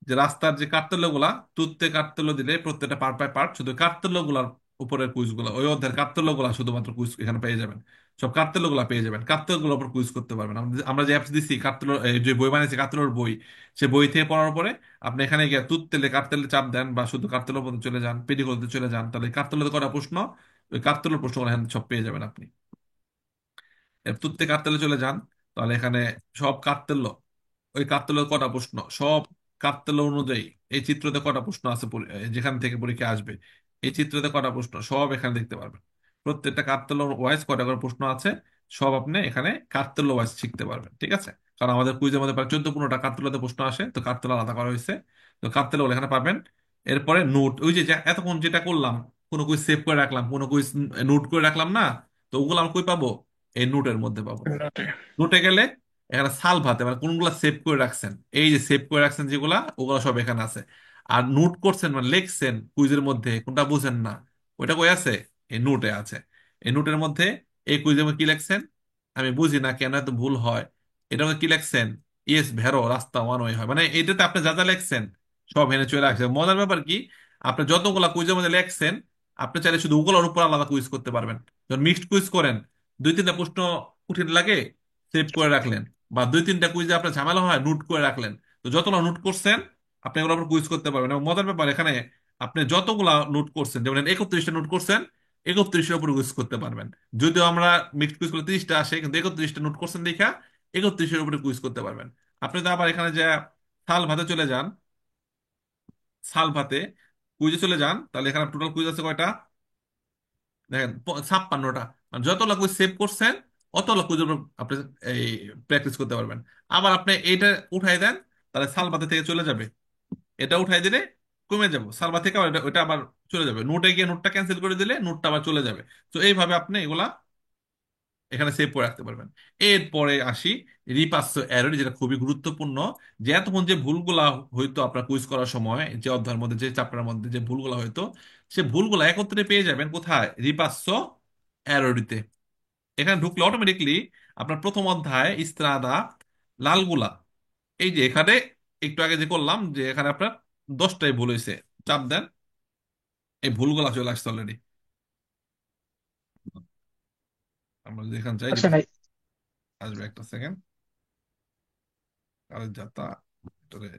যে রাস্তার যে কার্তেল্য গুলা, তুত্তে কার্তেল্য দিলে প্রত্যেকটা পার্ট বাই পার্ট শুধু কার্তেল্য গুলার উপরের কুইজ গুলা, ওই অধ্যায়ের কার্তেল্য গুলা শুধুমাত্র কুইজ এখানে পেয়ে যাবেন। সব কার্তেল্য গুলা পেয়ে যাবেন, কার্তেল্য গুলোর উপর কুইজ করতে পারবেন। আমরা যে অ্যাপস দিচ্ছি কার্তেল্য, যে বই বানিয়েছি কার্তেল্যর বই, সে বই থেকে পড়ার পরে আপনি এখানে গিয়ে তুত্তেলে কার্তেলে চাপ দেন, বা শুধু কার্তেল্য পর্যন্ত চলে যান, পেডিকলতে চলে যান, তাহলে কার্তেল্য করা প্রশ্ন, ওই কার্তেল্য প্রশ্নগুলো এখানে সব পেয়ে যাবেন আপনি। তুত্তে কার্তেলে চলে যান, তাহলে এখানে সব কার্তেল্য, ওই কার্তেলের কটা প্রশ্ন সব কার্তেল অনুযায়ী, এই চিত্রতে কটা প্রশ্ন আছে যেখান থেকে পরীক্ষা আসবে, এই চিত্রতে কটা প্রশ্ন সব এখানে দেখতে পারবেন। প্রত্যেকটা কার্তেল ওয়াইজ কটা করে প্রশ্ন আছে, সব আপনি এখানে কার্তেল ওয়াইজ শিখতে পারবেন। ঠিক আছে? কারণ আমাদের কুইজের মধ্যে প্রায় 14-15টা কার্তেলতে প্রশ্ন আসে, তো কার্তেল আলাদা করা হয়েছে, তো কার্তেল এখানে পাবেন। এরপরে নোট, ওই যে এতক্ষণ যেটা করলাম, কোনো কুইজ সেভ করে রাখলাম, কোনো কুইজ নোট করে রাখলাম না, তো ওগুলো আমি কই পাবো? এই নোটের মধ্যে পাবো। নোটে গেলে এখানে সাল ভাতে মানে কোনগুলা সেভ করে রাখছেন, এই যে সেভ করে রাখছেন যেগুলা, ওগুলা সব এখানে আছে। আর নোট করছেন মানে লিখছেন কুইজের মধ্যে, কোনটা বুঝেন না ওইটা কই আছে? এই নোটে আছে। এই নোটের মধ্যে এই কুইজের মধ্যে কি লিখছেন, আমি বুঝি না কেন এত ভুল হয়, এটা মধ্যে কি লিখছেন, ইয়েস ভেরো রাস্তা ওয়ান ওয়ে হয়, মানে এটাতে আপনি যা যা লিখছেন সব এনে চলে আসছে। মজার ব্যাপার কি, আপনি যতগুলা কুইজের মধ্যে লিখছেন, আপনি চাইলে শুধু ওগুলোর উপর আলাদা কুইজ করতে পারবেন। যখন মিক্সড কুইজ করেন, 2-3টা প্রশ্ন কঠিন লাগে, সেভ করে রাখলেন, বা 2-3টা কুইজে আপনার ঝামেলা হয়, নোট করে রাখলেন, তো যতগুলো নোট করছেন আপনি এগুলোর উপর কুইজ করতে পারবেন। এবং মজার ব্যাপার এখানে, আপনি যতগুলা নোট করছেন, যেমন 31টা নোট করছেন, 31টার উপর কুইজ করতে পারবেন। যদিও আমরা মিক্সড কুইজ করলে 30টা আসে, কিন্তু 31টা নোট করছেন দেখা 31টার উপরে কুইজ করতে পারবেন। আপনি তো আবার এখানে যে সাল ভাতে চলে যান, সাল ভাতে কুইজে চলে যান, তাহলে এখানে টোটাল কুইজ আছে কয়টা দেখেন, 56টা। মানে যতগুলো কুইজ সেভ করছেন অতগুলো কুইজ আপনি এই প্র্যাকটিস করতে পারবেন। আবার আপনি এইটা উঠাই দেন, তাহলে সালবাতি থেকে চলে যাবে, এটা উঠাই দিলে কমে যাবে, সালবা থেকে আবার ওইটা আবার চলে যাবে, নোটে গিয়ে নোটটা ক্যান্সেল করে দিলে নোটটা আবার চলে যাবে। তো এইভাবে আপনি এগুলা এখানে সেভ করে রাখতে পারবেন। এরপরে আসি রিপার্সো এরর, যেটা খুবই গুরুত্বপূর্ণ। যে এতক্ষণ যে ভুলগুলা হয়তো আপনার কুইজ করার সময়, যে অধ্যায়ের মধ্যে যে চ্যাপ্টারের মধ্যে যে ভুলগুলা হয়তো, সে ভুলগুলা একত্রে পেয়ে যাবেন কোথায়? রিপার্সো এররিতে। এখানে ঢুকলে অটোমেটিকলি আপনার প্রথম অধ্যায় ইস্ত্রাদা লালগুলা, এই যে এখানে একটু আগে যে করলাম, যে এখানে আপনার 10টাই ভুল হয়েছে, চাপ দেন, এই ভুলগুলা চলে আসছে অলরেডি। আমরা যদি এখানে যাই আচ্ছা নাই। আসবে একটা সেকেন্ড। কারণ যাতা এটারে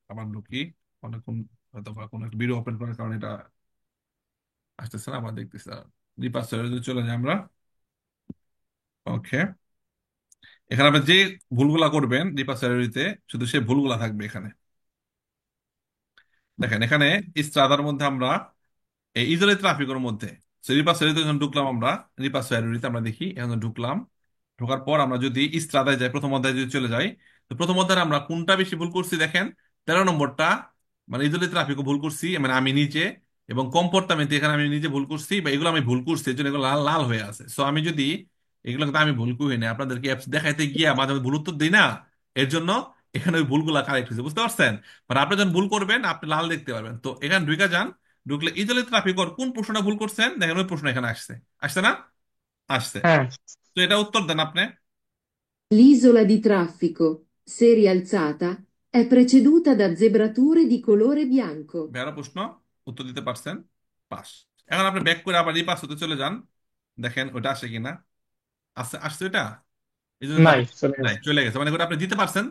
আবার ঢুকি অনেকক্ষণ, হয়তো বা কোনো একটা ভিডিও ওপেন করার কারণে এটা আসতেছে না, আবার দেখতেছি। রিপাসে চলে যাই আমরা। ওকে, এখানে আপনি যে ভুলগুলা করবেন রিপাসেরিতে, শুধু সেই ভুলগুলা থাকবে এখানে। দেখেন এখানে ইস্ত্রাদার মধ্যে আমরা এই ইসরায়েল ট্রাফিকের মধ্যে রিপাস ভ্যালিতে যখন ঢুকলাম আমরা, রিপাস ভ্যালিতে আমরা দেখি এখন ঢুকলাম। ঢোকার পর আমরা যদি ইস্ত্রাদায় যাই, প্রথম অধ্যায় যদি চলে যাই, তো প্রথম অধ্যায়ে আমরা কোনটা বেশি ভুল করছি দেখেন, 13 নম্বরটা, মানে ইসরায়েল ট্রাফিকও ভুল করছি, মানে আমি নিজে, এবং কম্পোর্টামেন্ট এখানে আমি নিজে ভুল করছি, বা এগুলো আমি ভুল করছি, এর জন্য এগুলো লাল লাল হয়ে আছে। সো আমি যদি এগুলো কিন্তু আমি ভুল করি না, আপনাদেরকে অ্যাপস দেখাইতে গিয়ে মাঝে মাঝে ভুল উত্তর দিই না, এর জন্য এখানে ওই ভুলগুলা কারেক্ট হয়েছে, বুঝতে পারছেন? মানে আপনি যখন ভুল করবেন আপনি লাল দেখতে পারবেন। তো এখানে ঢুকে যান, ঢুকলে ইজলে ট্রাফিকর কোন প্রশ্নটা ভুল করছেন দেখেন, ওই প্রশ্ন এখানে আসছে, আসছে না? আসছে। হ্যাঁ তো এটা উত্তর দেন আপনি। L'isola di traffico, se rialzata, è preceduta da zebrature di colore bianco. বেরো প্রশ্ন, উত্তর দিতে পারছেন, পাস। এখন আপনি ব্যাক করে আবার রিপাস হতে চলে যান, দেখেন ওটা আসে কিনা। আসছে, আসছে এটা, ইজলে নাই, ট্রাফিক চলে নাই, গেছে। চলে গেছে, মানে ওটা আপনি দিতে পারছেন,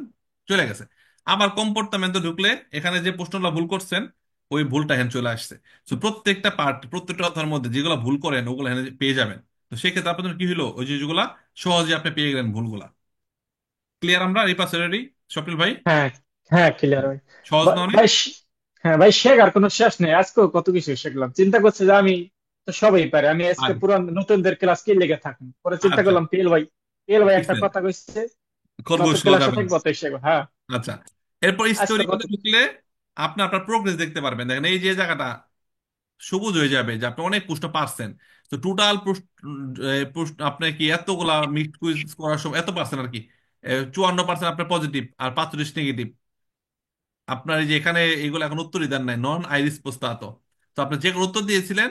চলে গেছে। আবার কম্পোর্টমেন্টে ঢুকলে এখানে যে প্রশ্নগুলো ভুল করছেন ওই ভুলটা এখানে চলে আসছে। তো প্রত্যেকটা পার্ট, প্রত্যেকটা অধ্যায়ের মধ্যে যেগুলো ভুল করেন ওগুলো এখানে পেয়ে যাবেন। তো সেক্ষেত্রে আপনাদের কি হলো, ওই যে যেগুলা সহজে আপনি পেয়ে গেলেন ভুলগুলা। ক্লিয়ার আমরা রিপাস রেডি, স্বপ্নিল ভাই? হ্যাঁ হ্যাঁ, ক্লিয়ার ভাই। সহজ না অনেক? ভাই হ্যাঁ ভাই, শেখার কোনো শেষ নেই, আজকেও কত কিছু শিখলাম। চিন্তা করছে যে আমি তো সবই পারি, আমি আজকে আর পুরো নতুনদের ক্লাস কি লেগে থাকুন, পরে চিন্তা আচ্ছা, করলাম পিএল ভাই একটা বুঝছেন, কথা কইছে, খরগোশ ক্লাসে ক্লাসে লগাবেন। থাকবো তো শিখবো। হ্যাঁ, আচ্ছা, এরপর আজকে হিস্টোরিক্যালে কত। ঢুকলে আপনি আপনার প্রোগ্রেস দেখতে পারবেন। দেখেন এই যে জায়গাটা সবুজ হয়ে যাবে যে আপনি অনেক প্রশ্ন পারছেন। তো টোটাল প্রশ্ন আপনি কি এতগুলা মিড কুইজ করার সময় এত পারছেন আর কি, 54% আপনার পজিটিভ আর 45 নেগেটিভ। আপনার এই যে এখানে এইগুলো এখন উত্তরই দেন নাই, নন আইরিস প্রস্তাত। তো আপনি যে কোনো উত্তর দিয়েছিলেন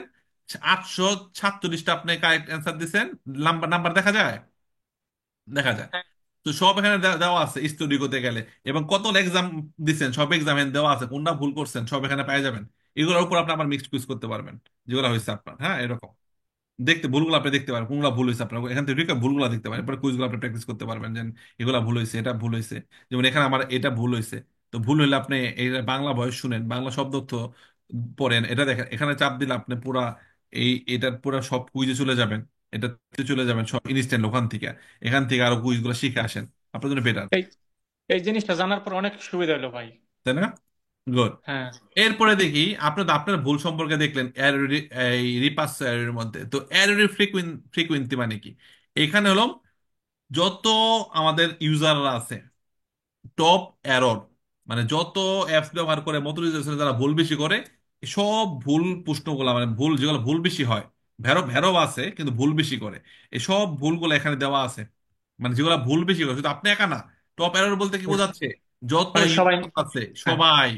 846টা আপনি কারেক্ট অ্যান্সার দিয়েছেন। নাম্বার নাম্বার দেখা যায়, দেখা যায়। তো সব এখানে দেওয়া আছে স্টাডি করতে গেলে, এবং কত এক্সাম দিচ্ছেন সব এক্সাম এখানে দেওয়া আছে, কোনটা ভুল করছেন সব এখানে পেয়ে যাবেন। এগুলোর উপর আপনি আবার মিক্সড কুইজ করতে পারবেন, যেগুলো হয়েছে আপনার, হ্যাঁ এরকম দেখতে ভুলগুলো আপনি দেখতে পারবেন, কোনগুলো ভুল হয়েছে আপনার এখান থেকে ঢুকে ভুলগুলো দেখতে পারেন, এরপরে কুইজগুলো আপনি প্র্যাকটিস করতে পারবেন যে এগুলা ভুল হয়েছে, এটা ভুল হয়েছে। যেমন এখানে আমার এটা ভুল হয়েছে, তো ভুল হলে আপনি এই বাংলা ভয়েস শুনেন, বাংলা শব্দ অর্থ পড়েন, এটা দেখেন এখানে চাপ দিলে আপনি পুরা এটার পুরা সব কুইজে চলে যাবেন, এটাতে চলে যাবেন সব ইনস্ট্যান্ট ওখান থেকে। এখান থেকে আরো কুইজগুলো শিখে আসেন, আপনার জন্য বেটার, এই এই জিনিসটা জানার পর অনেক সুবিধা হলো ভাই। তাই না? গুড। হ্যাঁ এরপরে দেখি আপনার আপনার ভুল সম্পর্কে দেখলেন এই রিপাস এর মধ্যে। তো এরর ফ্রিকুয়েন্সি মানে কি? এখানে হলো যত আমাদের ইউজাররা আছে, টপ এরর, মানে যত অ্যাপস ব্যবহার করে মনিটরাইজেশনে যারা ভুল বেশি করে, সব ভুল প্রশ্নগুলা, মানে ভুল যেগুলো ভুল বেশি হয়, ভেরো ভেরো আছে কিন্তু ভুল বেশি করে, এই সব ভুলগুলো এখানে দেওয়া আছে। মানে যেগুলো ভুল বেশি করে, শুধু আপনি একা না। টপ এরর বলতে কি বোঝাচ্ছে, যত মানে সবাই। ইউজার আছে হ্যাঁ সবাই,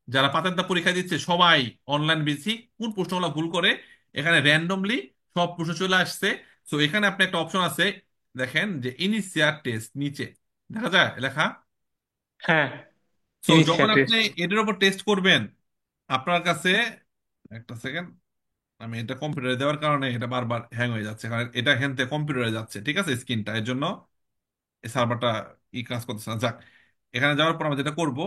যারা পাতেন্তা পরীক্ষা দিচ্ছে সবাই অনলাইন বেসিক কোন প্রশ্নগুলো ভুল করে, এখানে র্যান্ডমলি সব প্রশ্ন চলে আসছে। তো এখানে আপনি একটা অপশন আছে, দেখেন যে ইনিশিয়াল টেস্ট নিচে দেখা যায় লেখা। হ্যাঁ, সো যখন ইনিশিয়েটিভ। আপনি এটার উপর টেস্ট করবেন, আপনার কাছে, একটা সেকেন্ড, আমি এটা কম্পিউটারে দেওয়ার কারণে এটা বারবার হ্যাং হয়ে যাচ্ছে, কারণ এটা এখান থেকে কম্পিউটারে যাচ্ছে, ঠিক আছে, স্ক্রিনটা, এর জন্য এই সার্ভারটা কাজ করতেছে না। যাক, এখানে যাওয়ার পর আমরা যেটা করব,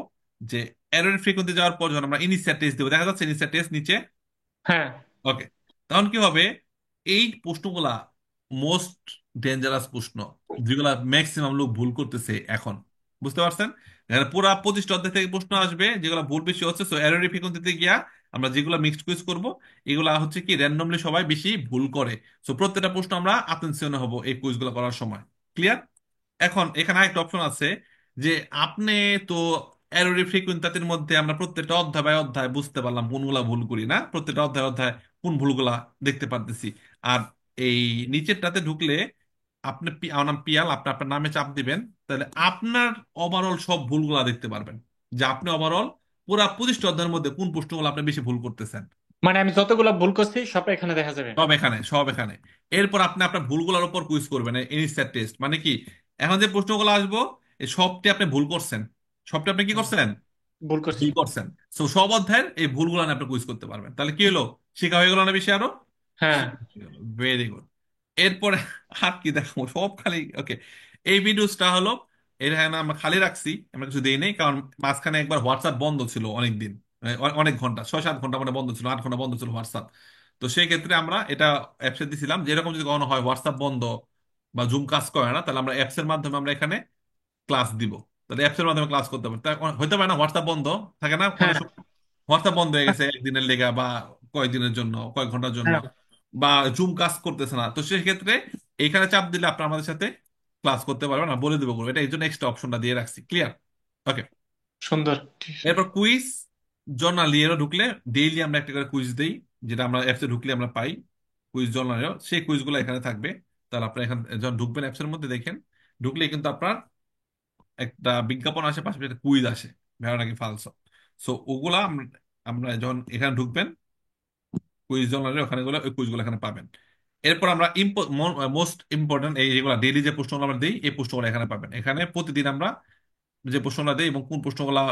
যে এরর ফ্রিকোয়েন্সি যাওয়ার পর যখন আমরা ইনিশিয়াল টেস্ট দেবো, দেখা যাচ্ছে ইনিশিয়াল টেস্ট নিচে। হ্যাঁ ওকে, তখন কি হবে, এই প্রশ্নগুলা মোস্ট ডেঞ্জারাস প্রশ্ন, যেগুলা ম্যাক্সিমাম লোক ভুল করতেছে এখন, বুঝতে পারছেন? এখানে পুরা 25টা অধ্যায় থেকে প্রশ্ন আসবে যেগুলো ভুল বেশি হচ্ছে। সো এরর ফ্রিকোয়েন্সিতে গিয়া আমরা যেগুলো মিক্সড কুইজ করব, এগুলা হচ্ছে কি র্যান্ডমলি সবাই বেশি ভুল করে। সো প্রত্যেকটা প্রশ্ন আমরা অ্যাটেনশনে হব এই কুইজগুলো করার সময়। ক্লিয়ার? এখন এখানে একটা অপশন আছে, যে আপনি তো এরর ফ্রিকোয়েন্সির মধ্যে আমরা প্রত্যেকটা অধ্যায় বাই অধ্যায় বুঝতে পারলাম কোনগুলা ভুল করি না, প্রত্যেকটা অধ্যায় অধ্যায় কোন ভুলগুলা দেখতে পারতেছি। আর এই নিচেরটাতে ঢুকলে আপনি আমার নাম পিয়াল, আপনি আপনার নামে চাপ দিবেন, তাহলে আপনার ওভারঅল সব ভুলগুলা দেখতে পারবেন, যে আপনি ওভারঅল পুরা 25টা অধ্যায়ের মধ্যে কোন প্রশ্নগুলো আপনি বেশি ভুল করতেছেন। মানে আমি যতগুলা ভুল করছি সব এখানে দেখা যাবে। সব এখানে, সব এখানে। এরপর আপনি আপনার ভুলগুলোর উপর কুইজ করবেন, ইনিশিয়াল টেস্ট মানে কি, এখন যে প্রশ্নগুলো আসবো এই সবটি আপনি ভুল করছেন, সবটি আপনি কি হুম, করছেন, ভুল করছি। ভুল করছেন। তো সব অধ্যায়ের এই ভুলগুলো নিয়ে আপনি কুইজ করতে পারবেন, তাহলে কি হলো, শেখা হয়ে গেল না বেশি আরো? হ্যাঁ ভেরি গুড। এরপরে আর কি দেখো, সব খালি ওকে। এই ভিডিওসটা হলো, এখানে আমরা খালি রাখছি, আমরা কিছু দেই নাই, কারণ মাঝখানে একবার হোয়াটসঅ্যাপ বন্ধ ছিল অনেক দিন, অনেক ঘন্টা, 6-7 ঘন্টা মানে বন্ধ ছিল, 8 ঘন্টা বন্ধ ছিল হোয়াটসঅ্যাপ। তো সেই ক্ষেত্রে আমরা এটা অ্যাপসে দিছিলাম, যে এরকম যদি কখনো হয় হোয়াটসঅ্যাপ বন্ধ বা জুম কাজ করে না, তাহলে আমরা অ্যাপসের মাধ্যমে আমরা এখানে ক্লাস দিব। তাহলে অ্যাপসের মাধ্যমে ক্লাস করতে পারবে, তা হইতে পারে না হোয়াটসঅ্যাপ বন্ধ থাকে না অনেক হ্যাঁ, সময়, হোয়াটসঅ্যাপ বন্ধ হয়ে গেছে একদিনের লেগা বা কয়েকদিনের জন্য, কয়েক ঘন্টার জন্য, হ্যাঁ, বা জুম কাজ করতেছে না, তো সেক্ষেত্রে এখানে চাপ দিলে আপনারা আমাদের সাথে ক্লাস করতে পারবেন, আর বলে দেবো বলবো, এটা এই জন্য এক্সট্রা অপশনটা দিয়ে রাখছি। ক্লিয়ার? ওকে। সুন্দর, ঠিক আছে। এরপর কুইজ জর্নালিও ঢুকলে ডেইলি আমরা একটা করে কুইজ দেই, যেটা আমরা অ্যাপসে ঢুকলে আমরা পাই, কুইজ জর্নালিও সেই কুইজগুলো এখানে থাকবে। তাহলে আপনারা এখানে যখন ঢুকবেন অ্যাপসের মধ্যে দেখেন, ঢুকলে কিন্তু আপনার একটা বিজ্ঞাপন আসে, পাশাপাশি একটা কুইজ আসে, ভেড়া নাকি ফালসো। সো ওগুলা আমরা যখন এখানে ঢুকবেন কুইজ জর্নালে, ওখানে গেলে ওই কুইজগুলো এখানে পাবেন। এরপর আমরা মোস্ট ইম্পর্টেন্ট এই যেগুলো ডেইলি যে প্রশ্নগুলো আমরা দিই, এই প্রশ্নগুলো এখানে পাবেন। এখানে প্রতিদিন আমরা যে প্রশ্নগুলো দিই এবং কোন প্রশ্নগুলা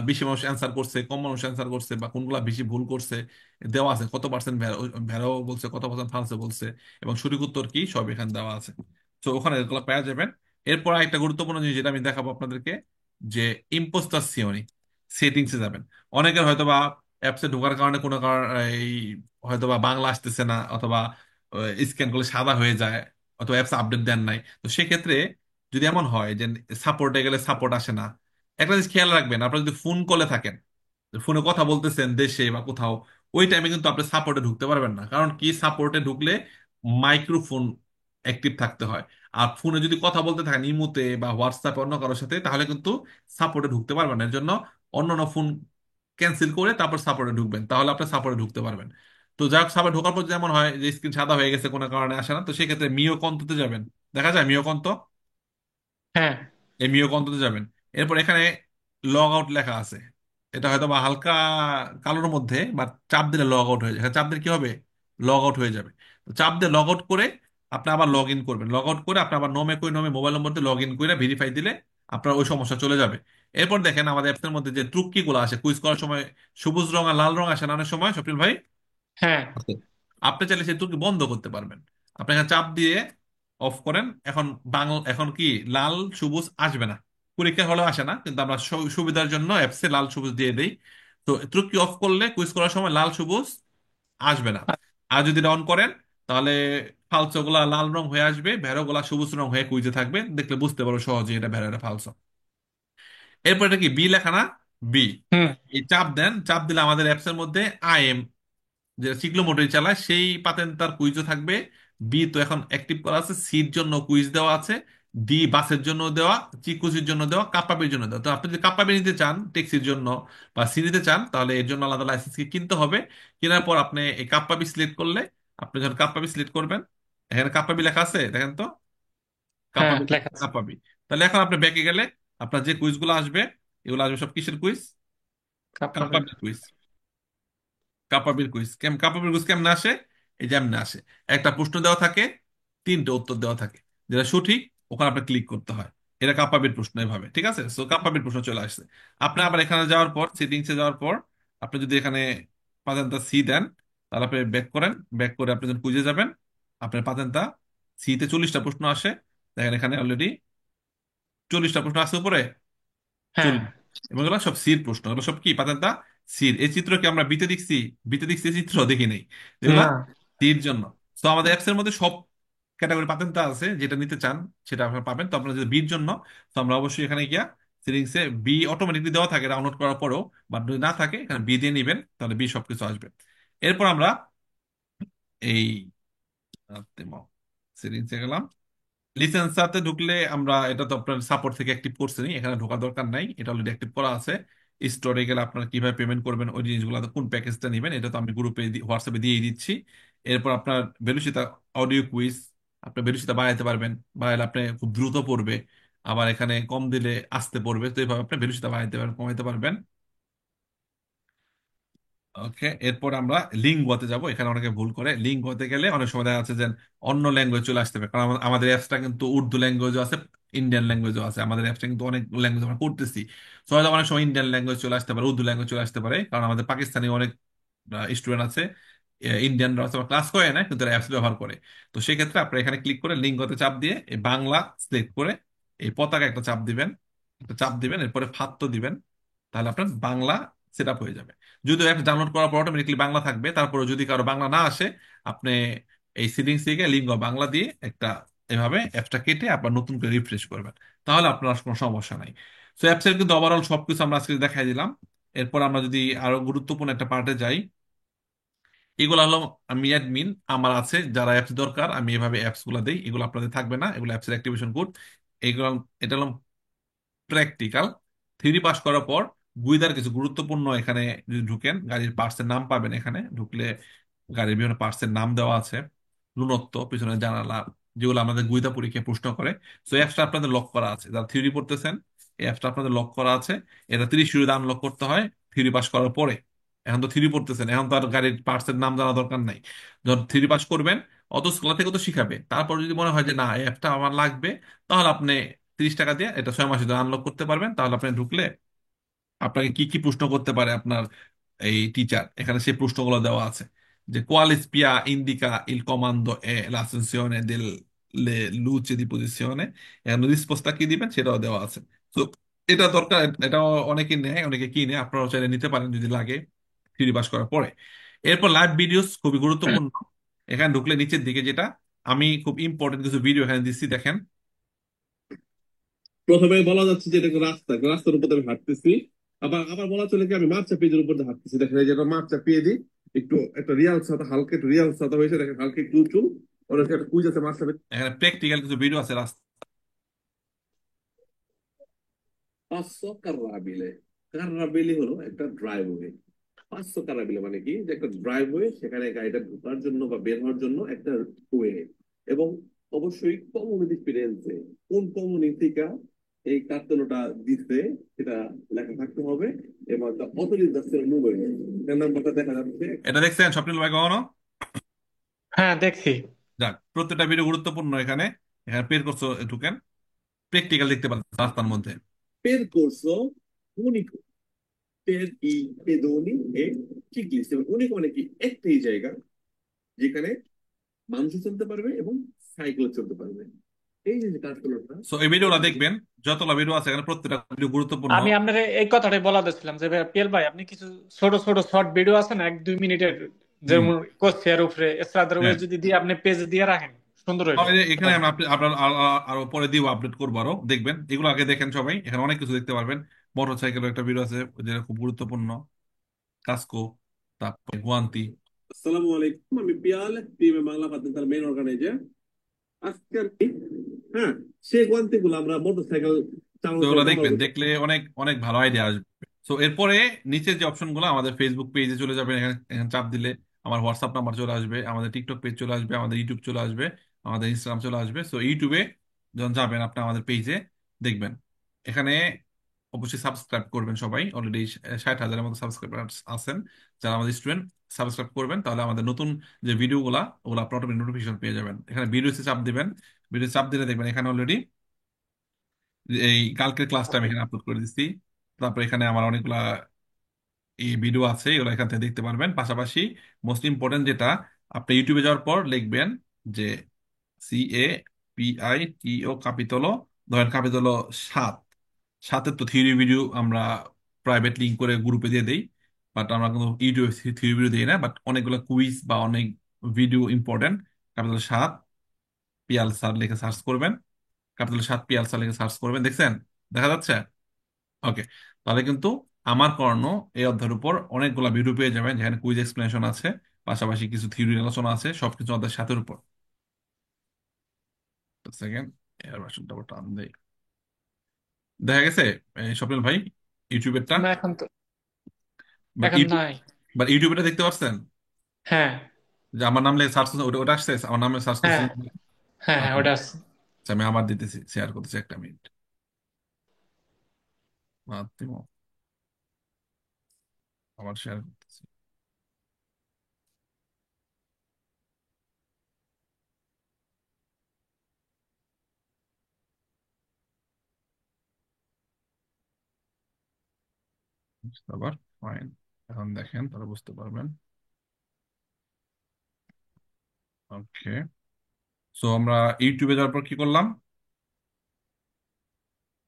বেশি মানুষ অ্যান্সার করছে, কম মানুষ অ্যান্সার করছে, বা কোনগুলা বেশি ভুল করছে দেওয়া আছে, কত পার্সেন্ট ভেড়াও বলছে, কত পার্সেন্ট ফালসে বলছে, এবং সঠিক উত্তর কি সব এখানে দেওয়া আছে। তো ওখানে এগুলো পাওয়া যাবেন। এরপর একটা গুরুত্বপূর্ণ জিনিস যেটা আমি দেখাবো আপনাদেরকে, যে ইম্পোস্টার সিওনি সেটিংসে যাবেন। অনেকের হয়তো বা অ্যাপসে ঢোকার কারণে কোনো কারণ এই হয়তো বা বাংলা আসতেছে না, অথবা স্ক্যান করলে সাদা হয়ে যায়, অথবা অ্যাপস আপডেট দেন নাই। তো সেক্ষেত্রে যদি এমন হয় যে সাপোর্টে গেলে সাপোর্ট আসে না, একটা জিনিস খেয়াল রাখবেন, আপনারা যদি ফোন কলে থাকেন, ফোনে কথা বলতেছেন দেশে বা কোথাও, ওই টাইমে কিন্তু আপনি সাপোর্টে ঢুকতে পারবেন না। কারণ কি, সাপোর্টে ঢুকলে মাইক্রোফোন অ্যাক্টিভ থাকতে হয়। আর ফোনে যদি কথা বলতে থাকেন ইমুতে বা হোয়াটসঅ্যাপে অন্য কারোর সাথে, তাহলে কিন্তু সাপোর্টে ঢুকতে পারবেন না। এর জন্য অন্য ফোন ক্যান্সেল করে তারপর সাপোর্টে ঢুকবেন, তাহলে আপনি সাপোর্টে ঢুকতে পারবেন। তো যাই হোক, সাপোর্টে ঢোকার পর যেমন হয় যে স্ক্রিন সাদা হয়ে গেছে কোনো কারণে আসে না, তো সেক্ষেত্রে মিও কন্ততে যাবেন। দেখা যায় মিও কন্ত, হ্যাঁ, এমইও কন্ততে যাবেন। এরপর এখানে লগ আউট লেখা আছে, এটা হয়তো বা হালকা কালোর মধ্যে, বা চাপ দিলে লগ আউট হয়ে যায়, এখানে চাপ দিলে কি হবে, লগ আউট হয়ে যাবে। তো চাপ দিয়ে লগ আউট করে আপনি আবার লগ ইন করবেন, লগ আউট করে আপনি আবার নমে মোবাইল নম্বর দিয়ে লগ ইন করে ভেরিফাই দিলে আপনার ওই সমস্যা চলে যাবে। এরপর দেখেন আমাদের অ্যাপসের মধ্যে যে ট্রুকি গুলো আসে কুইজ করার সময়, সবুজ রং আর লাল রং আসে না অনেক সময়, স্বপ্নিল ভাই? হ্যাঁ, আছে। আপনি চাইলে সেই ত্রুটি বন্ধ করতে পারবেন। আপনি এখানে চাপ দিয়ে অফ করেন, এখন এখন কি লাল সবুজ আসবে না, পরীক্ষার হলেও আসে না, কিন্তু আমরা সুবিধার জন্য অ্যাপসে লাল সবুজ দিয়ে দেই। তো ত্রুটি অফ করলে কুইজ করার সময় লাল সবুজ আসবে না। আর যদি অন করেন, তাহলে ফালসো গুলা লাল রং হয়ে আসবে, ভেড়ো গুলা সবুজ রং হয়ে কুইজে থাকবে, দেখলে বুঝতে পারো সহজে এটা ভেড়ো এটা ফালসো। এরপর এটা কি বি লেখা না? বি, হুম, এই চাপ দেন, চাপ দিলে আমাদের অ্যাপসের মধ্যে আইএম, যে সিক্লোমোটর চালায় সেই পাতেন তার কুইজও থাকবে। বি তো এখন অ্যাক্টিভ করা আছে, সির জন্য কুইজ দেওয়া আছে, ডি বাসের জন্য দেওয়া, চিকুসির জন্য দেওয়া, কাপ্পাবির জন্য দেওয়া। তো আপনি যদি কাপ্পাবি নিতে চান ট্যাক্সির জন্য বা সি নিতে চান, তাহলে এর জন্য আলাদা লাইসেন্স কিনতে হবে। কেনার পর আপনি এই কাপ্পাবি সিলেক্ট করলে, আপনি যখন কাপ্পাবি সিলেক্ট করবেন, এখানে কাপ্পাবি লেখা আছে দেখেন তো, হ্যাঁ, কাপ্পাবি, লেখা আছে। কাপ্পাবি। তাহলে এখন আপনি ব্যাকে গেলে আপনার যে কুইজগুলো আসবে, এগুলো আসবে সব কিসের কুইজ? কাপ্পাবের। কাপ্পাবির কুইজ। কাপাবির কুইজ কেমনে আসে? এই যেমনে আসে, একটা প্রশ্ন দেওয়া থাকে, তিনটে উত্তর দেওয়া থাকে, যেটা সঠিক ওখানে আপনি ক্লিক করতে হয়। এটা কাপাবির প্রশ্ন এভাবে, ঠিক আছে? সো কাপাবির প্রশ্ন চলে আসছে। আপনি আবার এখানে যাওয়ার পর, সেটিংসে যাওয়ার পর, আপনি যদি এখানে পাতেনটা সি দেন, তাহলে আপনি ব্যাক করেন, ব্যাক করে আপনি যখন খুঁজে যাবেন, আপনার পাতেনটা সি তে 40টা প্রশ্ন আসে। দেখেন এখানে অলরেডি 40টা প্রশ্ন আছে উপরে, হ্যাঁ, 40। এবং এগুলো সব সির প্রশ্ন, এগুলো সব কি পাতেন তা সির। এই চিত্র কি আমরা বিতে দেখছি? বিতে দেখছি এই চিত্র দেখি নেই, এগুলা না, সির জন্য। তো আমাদের অ্যাপস এর মধ্যে সব ক্যাটাগরি পাতেন তা আছে, যেটা নিতে চান সেটা আপনারা পাবেন। তো আপনারা যদি বির জন্য, তো আমরা অবশ্যই এখানে গিয়া সেটিংসে বি অটোমেটিকলি দেওয়া থাকে ডাউনলোড করার পরেও, বাট যদি না থাকে এখানে বি দিয়ে নিবেন, তাহলে বি সবকিছু আসবে। এরপর আমরা এই সেটিংসে গেলাম। লিসেন্সাতে ঢুকলে আমরা, এটা তো আপনার সাপোর্ট থেকে অ্যাক্টিভ করছেন, এখানে ঢোকার দরকার নাই, এটা অলরেডি অ্যাক্টিভ করা আছে। স্টোরে গেলে আপনারা কিভাবে পেমেন্ট করবেন, ওই জিনিসগুলো, কোন প্যাকেজটা নেবেন, এটা তো আমি গ্রুপে হোয়াটসঅ্যাপে দিয়ে দিচ্ছি। এরপর আপনার ভেলুসিতা অডিও কুইজ, আপনি ভেলুসিতা বাড়াইতে পারবেন, বাড়াইলে আপনি খুব দ্রুত পড়বে, আবার এখানে কম দিলে আস্তে পড়বে, তো এইভাবে আপনি ভেলুসিতা বাড়াইতে পারবেন, কমাইতে পারবেন। ওকে। এরপর আমরা লিঙ্গুয়াতে যাব। এখানে অনেকে ভুল করে, লিঙ্গুয়াতে গেলে অনেক সময় দেখা যাচ্ছে যে অন্য ল্যাঙ্গুয়েজ চলে আসতে পারে, কারণ আমাদের অ্যাপসটা কিন্তু উর্দু ল্যাঙ্গুয়েজও আছে, ইন্ডিয়ান ল্যাঙ্গুয়েজও আছে, আমাদের অ্যাপসটা কিন্তু অনেক ল্যাঙ্গুয়েজ আমরা করতেছি। সো হয়তো অনেক সময় ইন্ডিয়ান ল্যাঙ্গুয়েজ চলে আসতে পারে, উর্দু ল্যাঙ্গুয়েজ চলে আসতে পারে, কারণ আমাদের পাকিস্তানি অনেক স্টুডেন্ট আছে, ইন্ডিয়ানরা ক্লাস করে না, কিন্তু অ্যাপস ব্যবহার করে। তো সেক্ষেত্রে আপনি এখানে ক্লিক করে লিঙ্গতে চাপ দিয়ে এই বাংলা সিলেক্ট করে এই পতাকা একটা চাপ দিবেন, একটা চাপ দিবেন, এরপরে ফাত্ত দিবেন, তাহলে আপনার বাংলা সেট আপ হয়ে যাবে। যদিও অ্যাপ ডাউনলোড করার পর অটোমেটিকলি বাংলা থাকবে, তারপরে যদি কারো বাংলা না আসে, আপনি এই সেটিংস থেকে লিঙ্গ বাংলা দিয়ে একটা এভাবে অ্যাপসটা কেটে আবার নতুন করে রিফ্রেশ করবেন, তাহলে আপনার আর কোনো সমস্যা নাই। সো অ্যাপসের কিন্তু ওভারঅল সবকিছু আমরা আজকে দেখাই দিলাম। এরপর আমরা যদি আরো গুরুত্বপূর্ণ একটা পার্টে যাই, এগুলো হলো, আমি অ্যাডমিন, আমার আছে যারা অ্যাপস দরকার, আমি এভাবে অ্যাপস গুলা দিই, এগুলো আপনাদের থাকবে না, এগুলো অ্যাপসের অ্যাক্টিভেশন কোড। এগুলো, এটা হলো প্র্যাকটিক্যাল। থিওরি পাস করার পর গুইদার কিছু গুরুত্বপূর্ণ, এখানে যদি ঢুকেন গাড়ির পার্টসের নাম পাবেন, এখানে ঢুকলে গাড়ির বিভিন্ন পার্টসের নাম দেওয়া আছে, লুনত্ব, পিছনে জানালা, যেগুলো আমাদের গুইদা পরীক্ষায় প্রশ্ন করে। তো এই অ্যাপসটা আপনাদের লক করা আছে, যারা থিওরি পড়তেছেন এই অ্যাপসটা আপনাদের লক করা আছে। এটা 30 ইউরো আনলক করতে হয় থিওরি পাস করার পরে। এখন তো থিওরি পড়তেছেন, এখন তো আর গাড়ির পার্টসের নাম জানা দরকার নাই। যখন থিওরি পাস করবেন, অত স্কুল থেকে তো শিখাবে, তারপর যদি মনে হয় যে না এই অ্যাপটা আমার লাগবে, তাহলে আপনি 30 টাকা দিয়ে এটা 6 মাসের জন্য আনলক করতে পারবেন। তাহলে আপনি ঢুকলে আপনাকে কি কি প্রশ্ন করতে পারে আপনার এই টিচার, এখানে সেই প্রশ্নগুলো দেওয়া আছে, যে কোয়াল স্পিয়া ইন্ডিকা ইল কমান্ডো এ l'ascensione del le luce di posizione, এখানে রিসপন্সটা কি দিবেন সেটাও দেওয়া আছে। তো এটা দরকার, এটা অনেকে নেয়, অনেকে কিনে, আপনারাও চাইলে নিতে পারেন যদি লাগে থ্রি পাস করার পরে। এরপর লাইভ ভিডিওস খুবই গুরুত্বপূর্ণ। এখানে ঢুকলে নিচের দিকে যেটা, আমি খুব ইম্পর্টেন্ট কিছু ভিডিও এখানে দিচ্ছি, দেখেন। প্রথমে বলা যাচ্ছে যে এটা একটা রাস্তা, একটা রাস্তার উপর দিয়ে আমি হাঁটতেছি। আবার আবার বলা চলে কি আমি মার্চা পেজের উপর দিয়ে হাঁটতেছি, দেখেন এই যে এটা মার্চা পেয়ে দিই, একটু একটা রিয়াল সাদা, হালকা একটু রিয়াল সাদা হয়েছে, দেখেন হালকা একটু উঁচু, ওর একটা কুইজ আছে মার্চা পেজ, এখানে প্র্যাকটিক্যাল কিছু ভিডিও আছে রাস্তা। পাঁচশো কার্রাবিলে, কার্রাবিলি হলো একটা ড্রাইভওয়ে। পাঁচশো কার্রাবিলে মানে কি, যে একটা ড্রাইভওয়ে, সেখানে গাড়িটা ঢোকার জন্য বা বের হওয়ার জন্য একটা ওয়ে। এবং অবশ্যই কমিউনিটি ফিরেন্সে, কোন কমিউনিটিকা এই কার্তনটা দিচ্ছে সেটা লেখা থাকতে হবে। এবং অথরিজাসের মোবাইল নাম্বারটা দেখা যাচ্ছে, এটা দেখছেন স্বপ্নিল ভাই কখনো? হ্যাঁ, দেখছি। যাক, প্রত্যেকটা ভিডিও গুরুত্বপূর্ণ। এখানে এখানে পের করছো, ঢুকেন, প্র্যাকটিক্যাল দেখতে পাচ্ছেন রাস্তার মধ্যে। Percorso unico per i pedoni e ciclisti, unico মানে কি, একটাই জায়গা যেখানে মানুষও চলতে পারবে এবং সাইকেল চলতে পারবে। এই যে কার্টুনটা, সো এই ভিডিওটা দেখবেন, যতগুলো ভিডিও আছে এখানে প্রত্যেকটা ভিডিও গুরুত্বপূর্ণ। আমি আপনার এই কথাটাই বলা দিচ্ছিলাম যে পিএল ভাই, আপনি কিছু ছোট ছোট শর্ট ভিডিও আছে না, 1-2 মিনিটের, হুম। যেমন কোর্স এর উপরে হ্যাঁ, আদারওয়াইজ যদি দিয়ে আপনি পেজে দিয়ে রাখেন, সুন্দর হইব। এখানে আমরা আপনার আরো পরে দিব, আপডেট করবো, আরো দেখবেন, এগুলো আগে দেখেন সবাই, এখানে অনেক কিছু দেখতে পারবেন। মোটর সাইকেলের একটা ভিডিও আছে যেটা খুব গুরুত্বপূর্ণ, কাস্কো, তারপরে গুয়ান্তি। আসসালামু আলাইকুম, আমি পিয়াল, টিমে বাংলা পাতেন মেইন অর্গানাইজার। আজকে আর কি, হ্যাঁ, সে গুয়ান্তি গুলো আমরা মোটরসাইকেল চালানো, তো ওগুলো দেখবেন, দেখলে অনেক অনেক ভালো আইডিয়া আসবে। তো এরপরে নিচের যে অপশন গুলো, আমাদের ফেসবুক পেজে চলে যাবেন, এখানে এখানে চাপ দিলে আমার হোয়াটসঅ্যাপ নাম্বার চলে আসবে, আমাদের টিকটক পেজ চলে আসবে, আমাদের ইউটিউব চলে আসবে, আমাদের ইনস্টাগ্রাম চলে আসবে। সো ইউটিউবে যখন যাবেন আপনি আমাদের পেজে দেখবেন, এখানে অবশ্যই সাবস্ক্রাইব করবেন সবাই, অলরেডি 60,000-এর মতো সাবস্ক্রাইবার আছেন যারা আমাদের স্টুডেন্ট। সাবস্ক্রাইব করবেন, তাহলে আমাদের নতুন যে ভিডিওগুলা ওগুলো আপনি অটোমেটিক নোটিফিকেশন পেয়ে যাবেন। এখানে ভিডিওতে চাপ দিবেন, ভিডিও চাপ দিলে দেখবেন এখানে অলরেডি এই কালকের ক্লাসটা আমি এখানে আপলোড করে দিচ্ছি। তারপর এখানে আমার অনেকগুলা এই ভিডিও আছে, এগুলো এখান থেকে দেখতে পারবেন। পাশাপাশি মোস্ট ইম্পর্টেন্ট যেটা, আপনি ইউটিউবে যাওয়ার পর লিখবেন যে CAPITO কাপিতলো, ধরেন কাপিতলো 7, 7-এর তো থিওরি ভিডিও আমরা প্রাইভেট লিঙ্ক করে গ্রুপে দিয়ে দেই, বাট আমরা কিন্তু ইউটিউবে থিওরি ভিডিও দিই না, বাট অনেকগুলো কুইজ বা অনেক video important. Capital 7 Piyal sir লিখে সার্চ করবেন, ক্যাপিটাল 7 পিয়াল স্যার লিখে সার্চ করবেন, দেখছেন দেখা যাচ্ছে? ওকে, তাহলে কিন্তু আমার কর্ণ এই অধ্যায়ের উপর অনেকগুলো ভিডিও পেয়ে যাবেন, যেখানে কুইজ এক্সপ্লেনেশন আছে, পাশাপাশি কিছু থিওরি আলোচনা আছে, সবকিছু অধ্যায়ের সাথের উপর। সেকেন্ড, এর ভাষণটা আবার টান দেই, দেখা গেছে স্বপ্নিল ভাই ইউটিউবেরটা? না, এখন তো বাট এখন ইউটিউব, নাই। বাট ইউটিউবেরটা দেখতে পাচ্ছেন হ্যাঁ, যে আমার নাম লিখে সার্চ করছেন, ওটা ওটা আসছে, আমার নামে সার্চ হ্যাঁ, করছেন? হ্যাঁ, হ্যাঁ, আচ্ছা, ওটা আছে। আচ্ছা, আমি আবার দিতেছি, শেয়ার করতেছি, একটা মিনিট। আবার শেয়ার করতেছি। আবার ফাইন, এখন দেখেন তাহলে বুঝতে পারবেন। ওকে, সো আমরা ইউটিউবে যাওয়ার পর কি করলাম?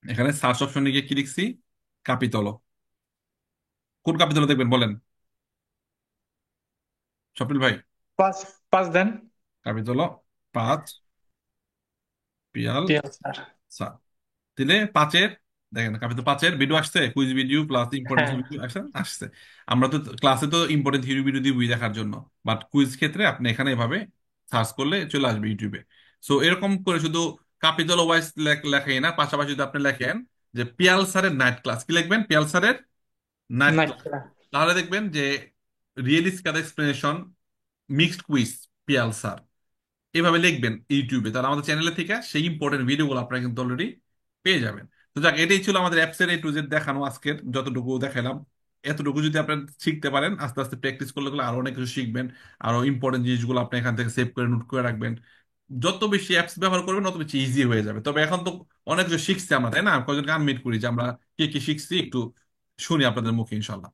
এখানে সার্চ অপশনে গিয়ে কি লিখছি? কাপিতল। কোন কাপিতল দেখবেন বলেন, স্বপ্নিল ভাই? পাঁচ, পাঁচ দেন। কাপিতল 5, পিয়াল পিয়াল স্যার। স্যার দিলে 5-এর, দেখেন কাপিতল 5-এর ভিডিও আসছে, কুইজ ভিডিও প্লাস ইম্পর্টেন্ট হ্যাঁ। ভিডিও আসছে আসছে। আমরা তো ক্লাসে তো ইম্পর্টেন্ট থিওরি ভিডিও দিবই দেখার জন্য, বাট কুইজ ক্ষেত্রে আপনি এখানে এভাবে সার্চ করলে চলে আসবে ইউটিউবে। সো এরকম করে শুধু কাপিতল ওয়াইজ লেখাই না, পাশাপাশি যদি আপনি লেখেন যে পিয়াল স্যারের নাইট ক্লাস, কি লিখবেন? পিয়াল স্যারের নাইট নাইট ক্লাস। স্যার। তাহলে দেখবেন যে realistic explanation mixed quiz Piyal sir, এভাবে লিখবেন ইউটিউবে, তাহলে আমাদের চ্যানেলে থেকে সেই ইম্পর্টেন্ট ভিডিওগুলো আপনারা কিন্তু অলরেডি পেয়ে যাবেন। তো যাক, এটাই ছিল আমাদের অ্যাপসের A to Z দেখানো আজকের, যতটুকু দেখালাম। এতটুকু যদি আপনারা শিখতে পারেন, আস্তে আস্তে প্র্যাকটিস করলে গেলে আরো অনেক কিছু শিখবেন। আরো ইম্পর্টেন্ট জিনিসগুলো আপনি এখান থেকে সেভ করে নোট করে রাখবেন। যত বেশি অ্যাপস ব্যবহার করবেন তত বেশি ইজি হয়ে যাবে। তবে এখন তো অনেক কিছু শিখছি আমরা, তাই না? কয়েকজনকে আনমিট করি যে আমরা কি কি শিখছি, একটু শুনি আপনাদের মুখে ইনশাল্লাহ।